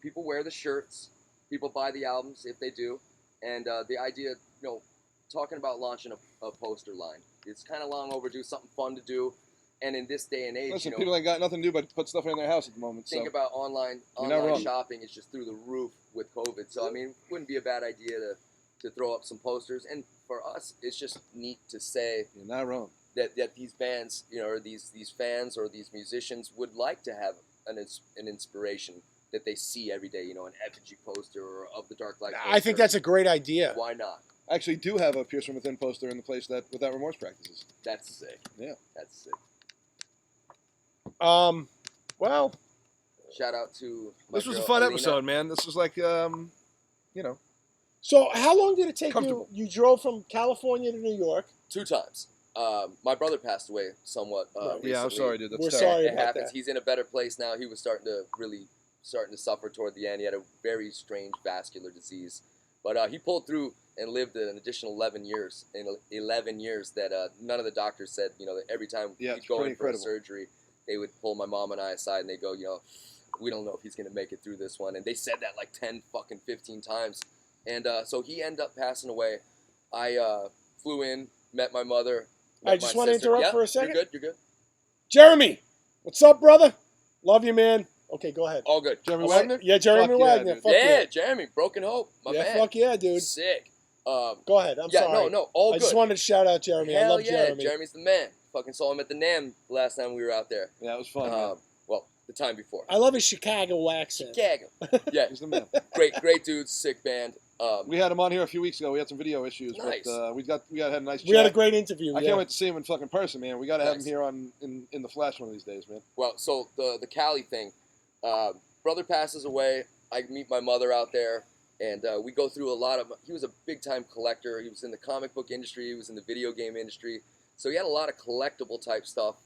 people wear the shirts. People buy the albums if they do, and the idea, talking about launching a poster line, it's kind of long overdue. Something fun to do, and in this day and age, listen, people ain't got nothing to do but put stuff in their house at the moment. Think about online shopping is just through the roof with COVID. So I mean, it wouldn't be a bad idea to throw up some posters. And for us, it's just neat to say you're not wrong that these bands, or these fans or these musicians would like to have an inspiration that they see every day, an effigy poster or Of the Dark Light poster. I think that's a great idea. Why not? I actually do have a Pierce from Within poster in the place that Without Remorse practices. That's sick. Yeah. That's sick. Well, shout out to this was a fun episode, man. This was like, So how long did it take you? Comfortable. You drove from California to New York. 2 times. My brother passed away somewhat recently. Yeah, I'm sorry, dude. That's We're terrible. sorry It about happens. that. He's in a better place now. He was starting to suffer toward the end. He had a very strange vascular disease, but he pulled through and lived an additional 11 years. In 11 years, that none of the doctors said, that every time he'd go in for a surgery, they would pull my mom and I aside and they go, we don't know if he's gonna make it through this one. And they said that like 15 times. And so he ended up passing away. I flew in, met my mother. I just want to interrupt for a second. You're good. Jeremy, what's up, brother? Love you, man. Okay, go ahead. All good. Jeremy Wagner? Yeah, Jeremy Fuck yeah, Wagner. dude. Fuck Yeah, Jeremy, Broken Hope, my yeah, man. fuck yeah, dude. Sick. Go ahead. I'm sorry. No, all I good. just wanted to shout out Jeremy. I Hell love yeah, Jeremy. Jeremy's the man. Fucking saw him at the NAMM last time we were out there. Yeah, it was fun. Man. Well, the time before. I love his Chicago accent. Gag him. Yeah, He's the man. great dude, sick band. We had him on here a few weeks ago. We had some video issues, Nice. but we had a nice chat. We had a great interview. I yeah. can't wait to see him in fucking person, man. We got to have him Nice. here in the flesh one of these days, man. Well, so the Cali thing, brother passes away. I meet my mother out there, and we go through a lot of. He was a big time collector. He was in the comic book industry. He was in the video game industry. So he had a lot of collectible type stuff.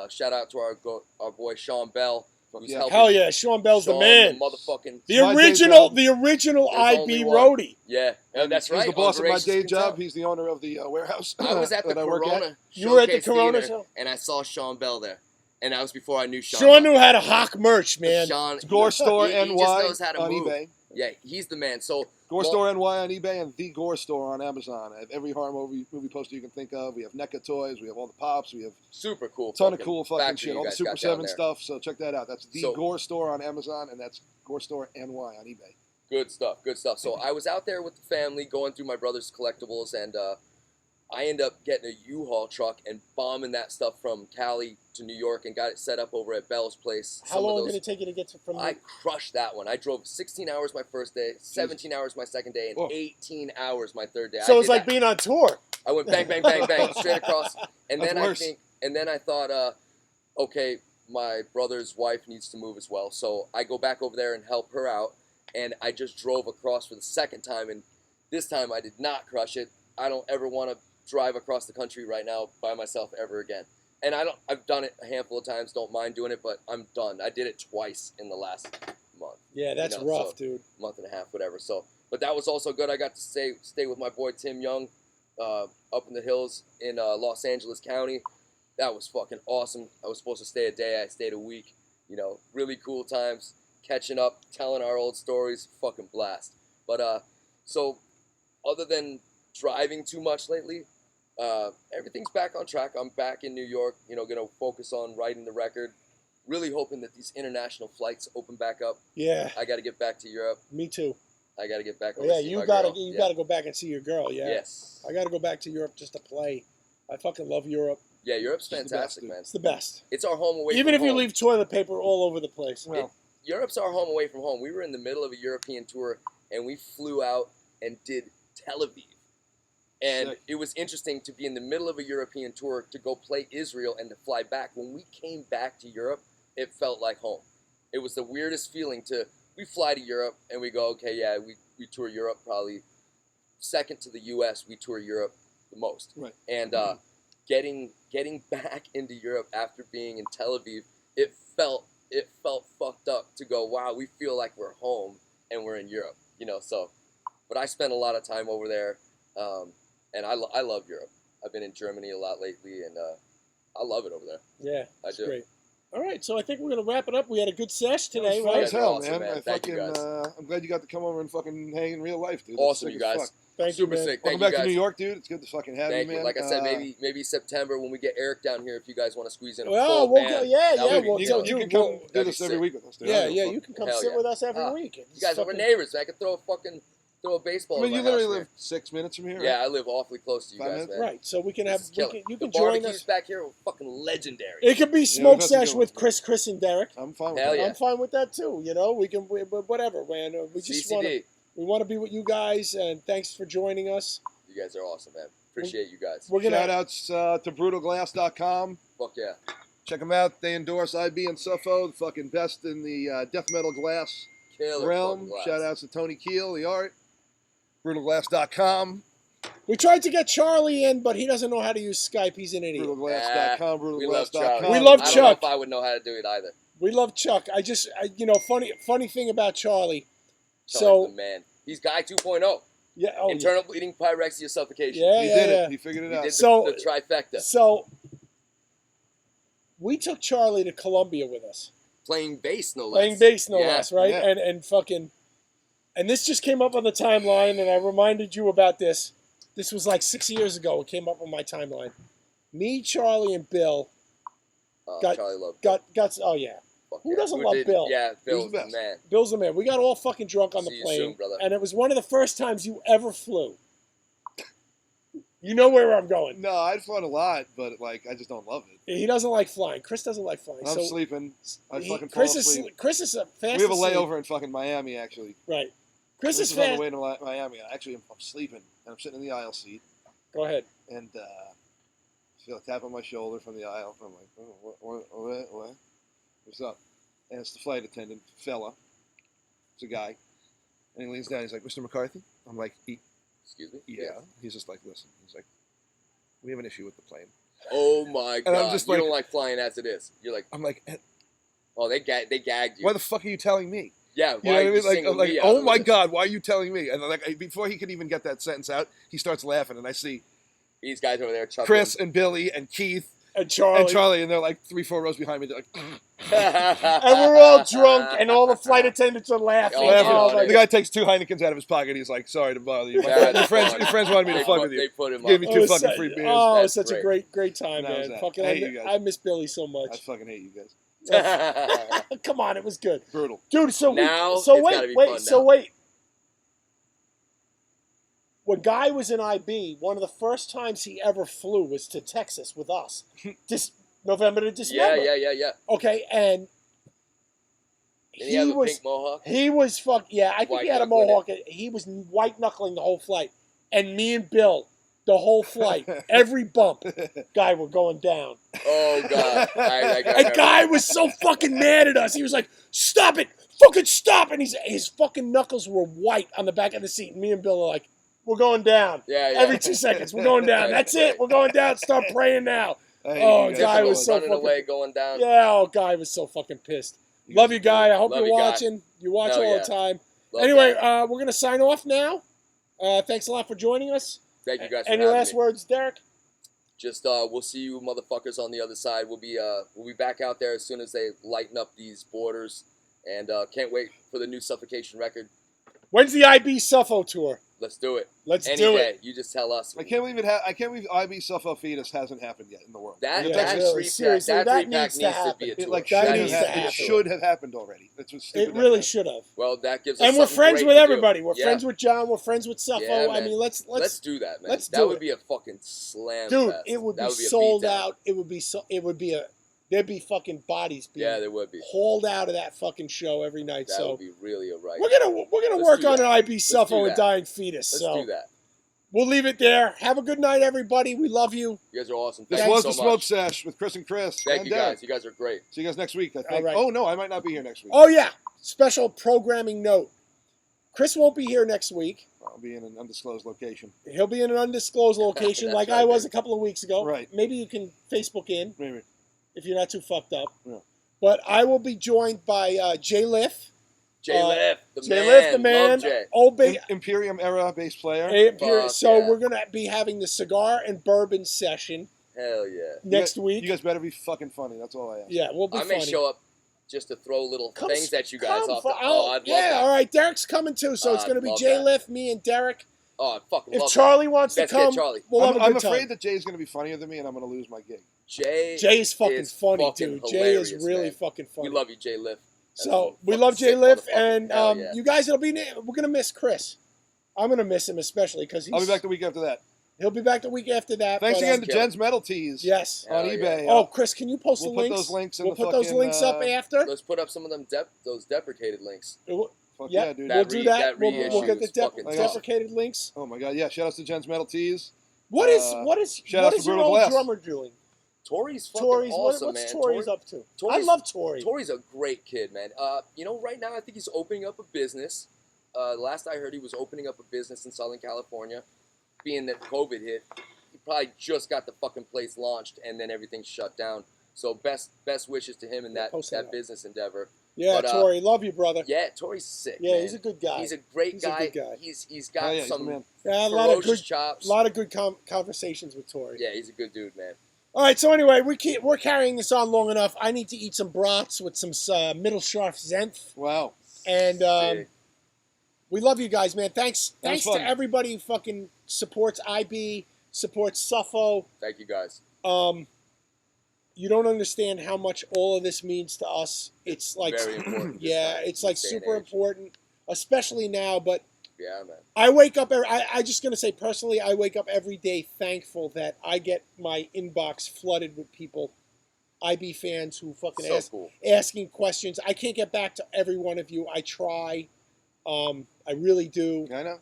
Shout out to our boy Sean Bell. Who's Yeah. helping Hell yeah, Sean Bell's the Sean, man. the motherfucking The My day original job. There's IB only one. roadie. yeah, that's He's right. the boss on of my Voracious day Control. job. He's the owner of the warehouse. I was at the that I work at. Corona. You were at the Showcase Corona Theater, show? and I saw Sean Bell there, and that was before I knew Sean. Sean Bell. knew how to hawk merch, man. Sean, Gore Store he just NY knows how to on move. eBay. Yeah, he's the man. So Gore Store NY on eBay and The Gore Store on Amazon. I have every horror movie poster you can think of. We have NECA toys. We have all the pops. We have super cool. a ton of cool fucking factory shit. you All the guys Super got down 7 there. stuff. So check that out. That's The So- Gore Store on Amazon, and that's Gore Store NY on eBay. Good stuff. So I was out there with the family going through my brother's collectibles, and I ended up getting a U-Haul truck and bombing that stuff from Cali to New York and got it set up over at Bell's place. How long did it take you to get from I crushed that one. I drove 16 hours my first day, 17 hours my second day, and Whoa. 18 hours my third day. So I it's did like that. being on tour. I went bang, bang, bang, bang, straight across. And That's then worse. I thought, okay, my brother's wife needs to move as well. So I go back over there and help her out. And I just drove across for the second time. And this time I did not crush it. I don't ever want to drive across the country right now by myself ever again. And I've done it a handful of times, don't mind doing it, but I'm done. I did it twice in the last month. Yeah, that's You know, rough, so- dude. Month and a half, whatever. So, but that was also good. I got to stay with my boy Tim Young, up in the hills in Los Angeles County. That was fucking awesome. I was supposed to stay a day. I stayed a week. Really cool times, catching up, telling our old stories. Fucking blast. But so, other than driving too much lately, everything's back on track. I'm back in New York. Gonna focus on writing the record. Really hoping that these international flights open back up. Yeah, I got to get back to Europe. me too. I got to get back. Oh, over yeah, to see you my gotta girl. you Yeah. gotta go back and see your girl. Yeah, Yes. I gotta go back to Europe just to play. I fucking love Europe. Yeah, Europe's It's the best, fantastic, dude. man. It's the best. It's our home away Even from if you home. leave toilet paper all over the place. Well, Europe's our home away from home. We were in the middle of a European tour, and we flew out and did Tel Aviv. And Sick. it was interesting to be in the middle of a European tour to go play Israel and to fly back. When we came back to Europe, it felt like home. It was the weirdest feeling we fly to Europe and we go, okay, yeah, we tour Europe probably second to the U.S., we tour Europe the most. Right. And getting back into Europe after being in Tel Aviv, it felt fucked up to go, wow, we feel like we're home and we're in Europe, so. But I spent a lot of time over there, and I love Europe. I've been in Germany a lot lately, and I love it over there. Yeah, I it's do. great. All right, so I think we're gonna wrap it up. We had a good sesh today, it was fun right? as hell, Awesome, man. man. I Thank you, fucking, guys. I'm glad you got to come over and fucking hang in real life, dude. That's Awesome, sick you as guys. fuck. Thank Super you, man. sick. Welcome Thank back you to guys. New York, dude. It's good to fucking have Thank you, you. man. Like I said, maybe September when we get Eric down here, if you guys want to squeeze in a Well, full we'll band. go. Yeah, that yeah. would be We'll You, tell dope. you you. can come do That'd this be every sick. week with us, dude. Yeah, I don't yeah. give a You fuck. can come Hell sit yeah. with us every Ah, week. You guys are Fucking- neighbors. I could throw a fucking throw a baseball. I mean, in you my literally house, live 6 minutes from here. Yeah, Right? I live awfully close to you 5 guys, minutes? man. Right, so we can have This is killer. you The can join barbecues us. back here are fucking legendary. It could be Yeah, Smoke that's a good Sesh one. with Chris, and Derek. I'm fine with Hell that. yeah. I'm fine with that too. You know, we can whatever, man. We just CCD. want to be with you guys, and thanks for joining us. You guys are awesome, man. Appreciate you guys. We're gonna Shout outs to brutalglass.com. Fuck yeah. Check them out. They endorse IB and Suffo, the fucking best in the death metal glass Killer realm. fucking glass. Shout outs to Tony Keel, the art. Brutalglass.com. We tried to get Charlie in, but he doesn't know how to use Skype. He's an idiot. Brutalglass.com. We love Chuck. Brutalglass.com. We love I don't know Chuck. if I would know how to do it either. We love Chuck. Funny thing about Charlie. Charlie's the man. He's Guy 2.0. Yeah, Internal bleeding, pyrexia, suffocation. Yeah, He yeah, did yeah. it. He figured it He out. did So- the trifecta. So we took Charlie to Columbia with us, Playing bass, no less. playing bass, no Yeah. less, right? Yeah. And this just came up on the timeline, and I reminded you about this. This was like 6 years ago. It came up on my timeline. Me, Charlie, and Bill got- Charlie loved got. Oh yeah, Fuck who yeah. doesn't love Bill? Yeah, Bill's Who's the the best? man. Bill's the man. We got all fucking drunk on the See you plane, soon, brother. and it was one of the first times you ever flew. You know where I'm going. No, I'd flown a lot, but like I just don't love it. He doesn't like flying. Chris doesn't like flying. I'm so sleeping. I he- fucking fall Chris asleep. is a fast. We have a asleep. layover in fucking Miami, actually. Right. Chris This is is on fast. the way to Miami. Actually, I'm sleeping, and I'm sitting in the aisle seat, Go ahead. and feel a tap on my shoulder from the aisle. I'm like, oh, what? What's up? And it's the flight attendant, fella. It's a guy. And he leans down. He's like, Mr. McCarthy? I'm like, Excuse me? yeah. He's just like, listen. He's like, we have an issue with the plane. Oh my god. I'm just you like- don't like flying as it is. You're like, I'm like, oh, they gagged you. why the fuck are you telling me? Yeah, You why know are what I you mean? Like, singling like, me out oh of my this? God, why are you telling me? And like, before he could even get that sentence out, he starts laughing, and I see These guys over there chuckling. Chris and Billy and Keith And Charlie. and they're like 3-4 rows behind me. They're like, And we're all drunk, and all the flight attendants are laughing. Oh, laughing. Oh, yeah. my The guy takes 2 Heinekens out of his pocket. He's like, sorry to bother you. Yeah, Your friends wanted me to They fuck put- with They you. put him Give up. me It 2 was fucking such- free beers. Oh, it was That's such a great time, That was man. that. Fucking, I hate you guys. I miss Billy so I much. fucking hate you guys. Come on, it was good, Brutal. dude. So Now so it's gotta be fun now. wait. When Guy was in IB, one of the first times he ever flew was to Texas with us. November to yeah, December. yeah. Okay, and Did he have a was pink mohawk? he was yeah. I think White he had a knuckling mohawk. He was white knuckling the whole flight, and me and Bill, the whole flight, every bump, Guy were going down. Oh god. And Guy was so fucking mad at us. He was like, "Stop it, fucking stop!" And his fucking knuckles were white on the back of the seat. And me and Bill are like, "We're going down." Yeah. Every 2 seconds, we're going down. That's it. We're going down. Start praying now. I hate Oh, you guys. Guy was so running fucking. away, going down. Yeah, Guy was so fucking pissed. Love you, Guy. I hope Love you're you, Guy. watching. You watch Hell all yeah. the time. Love Anyway, that. we're gonna sign off now. Thanks a lot for joining us. Thank you guys for Any having last me. words, Derek? Just we'll see you motherfuckers on the other side. We'll be back out there as soon as they lighten up these borders, and can't wait for the new Suffocation record. When's the IB Suffo tour? Let's do it. Let's Any do day. it. You just tell us. I can't believe IB Suffolk Fetus hasn't happened yet in the world. That Yeah, that really, three-pack, seriously, that that three-pack needs to needs to happen. be a It tour. like That should needs have, to happen. it should have happened already. That's what's stupid. It really that should have. Well, that gives us And we're something friends great with to do. everybody. We're Yeah. friends with John. We're friends with Suffo. Yeah, I man. mean, Let's do that, man. let's That do would it. be a fucking slam Dude, fest. it would That be a sold beatdown. out. It would be there'd be fucking bodies being Yeah, there would be. hauled out of that fucking show every night. That So would be really a right. we're gonna Let's work do on that. an IB do Suffo and that. Dying Fetus. Let's So do that. we'll leave it there. Have a good night, everybody. We love you. You guys are awesome. This Thank was you the so Smoke much. Sesh with Chris and Chris. Thank and you Derek. guys. You guys are great. See you guys next week, I think. All right. Oh, no, I might not be here next week. Oh yeah, special programming note. Chris won't be here next week. I'll be in an undisclosed location. He'll be in an undisclosed location That's like right, I was baby. a couple of weeks ago. Right. Maybe you can Facebook in Maybe. if you're not too fucked up. Yeah. But I will be joined by Jay Liff. Jay Liff, the Jay man. Liff, the man. Love Jay. Old big. Imperium era bass player. Fuck So yeah. we're gonna be having the cigar and bourbon session Hell yeah. next You week. guys better be fucking funny. That's all I ask. Yeah, we'll be I funny. may show up just to throw little Come things at you guys come off for- the. Oh, I'd love yeah, that. all right. Derek's coming too, so it's I'd gonna be love Jay that. Liff, me, and Derek. Oh, I fucking If love Charlie wants Let's to get come, Charlie. we'll have a I'm good afraid time. that Jay's going to be funnier than me, and I'm going to lose my gig. that. Jay. Jay is fucking is funny, fucking dude. Jay is hilarious, really man. fucking funny. We love you, Jay Liff. That's So a we fucking love Jay sick Liff, motherfucker. and Hell yeah. you guys, we're gonna miss Chris. I'm gonna miss him especially because I'll be back the week after that. He'll be back the week after that. Thanks but, again to Jen's Metal Tees. Yes. On Hell eBay. Oh, Chris, can you post we'll the put links? those links in We'll the put those fucking, links up after. Let's put up some of them those deprecated links. Fuck yeah, dude. We'll do that. We'll reissue get the is fucking tough. deprecated links. Oh my god, yeah. Shout outs to Jen's Metal Tees. What is shout out to your Brutal old Glass. drummer doing? Tori's fucking Tori's awesome, what's man. Tori's up to? I love Tori. Tori's a great kid, man. You know, right now I think he's opening up a business. Last I heard, he was opening up a business in Southern California. Being that COVID hit, he probably just got the fucking place launched, and then everything shut down. So best wishes to him in that business endeavor. Yeah, but, Tori, love you, brother. Yeah, Tori's sick. Yeah, man. He's a good guy. He's a great guy. A good guy. He's got some a lot of good chops. A lot of good conversations with Tori. Yeah, he's a good dude, man. All right, so anyway, we're carrying this on long enough. I need to eat some brats with some middle sharp zenth. Wow. And we love you guys, man. Thanks fun. to everybody who fucking supports IB, supports Suffo. Thank you guys. You don't understand how much all of this means to us. It's like very important. Yeah, it's like super important, especially now. But yeah, man. I wake up. I just gonna say personally, I wake up every day thankful that I get my inbox flooded with people, IB fans who fucking asking questions. I can't get back to every one of you. I try. I really do. I know.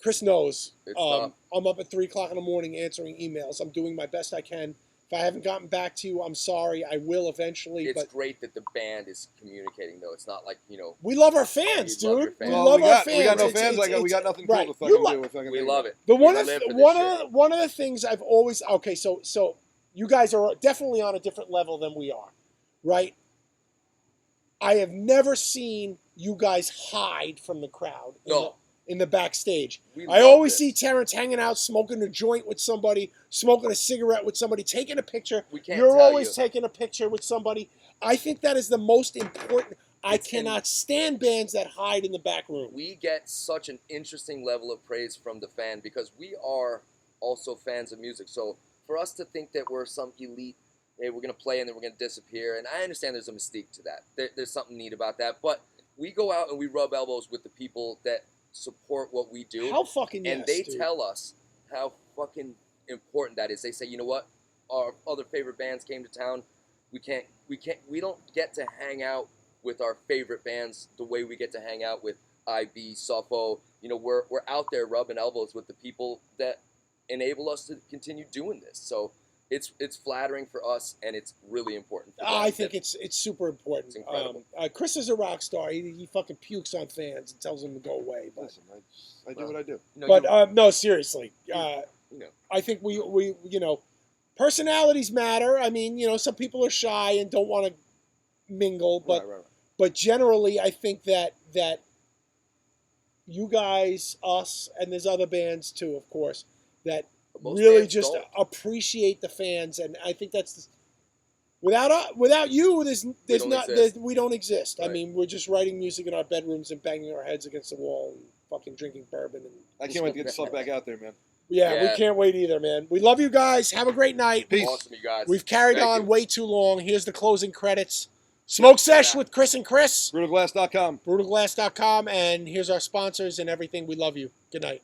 Chris knows. It's tough. I'm up at 3 o'clock in the morning answering emails. I'm doing my best I can. If I haven't gotten back to you, I'm sorry. I will eventually. It's but great that the band is communicating, though. It's not like, you know. We love our fans, dude. We love our fans. We got no fans. We got nothing cool to fucking do. We love it. But one of the things I've always so you guys are definitely on a different level than we are, right? I have never seen you guys hide from the crowd in the backstage. I always see Terrence hanging out, smoking a joint with somebody, smoking a cigarette with somebody, taking a picture. You're always taking a picture with somebody. I think that is the most important. I cannot stand bands that hide in the back room. We get such an interesting level of praise from the fan because we are also fans of music. So for us to think that we're some elite, hey, we're going to play and then we're going to disappear, and I understand there's a mystique to that. There's something neat about that. But we go out and we rub elbows with the people that support what we do. How fucking And they tell us how fucking important that is. They say, you know what? Our other favorite bands came to town. We don't get to hang out with our favorite bands the way we get to hang out with IB, Suffo. You know, we're out there rubbing elbows with the people that enable us to continue doing this. So it's flattering for us, and it's really important. I think it's super important. It's incredible. Chris is a rock star. He fucking pukes on fans and tells them to go away. But, listen, I do what I do. But no, seriously. I think we personalities matter. I mean, some people are shy and don't want to mingle, but but generally, I think that you guys, us, and there's other bands too, of course, that really just appreciate the fans, and I think that's without you, we don't exist. Right. I mean, we're just writing music in our bedrooms and banging our heads against the wall and fucking drinking bourbon. And I can't wait to get the stuff back out there, man. Yeah, we can't wait either, man. We love you guys. Have a great night. Peace. Awesome, you guys. We've carried on way too long. Here's the closing credits. SmokeSesh with Chris and Chris. BrutalGlass.com. BrutalGlass.com. And here's our sponsors and everything. We love you. Good night.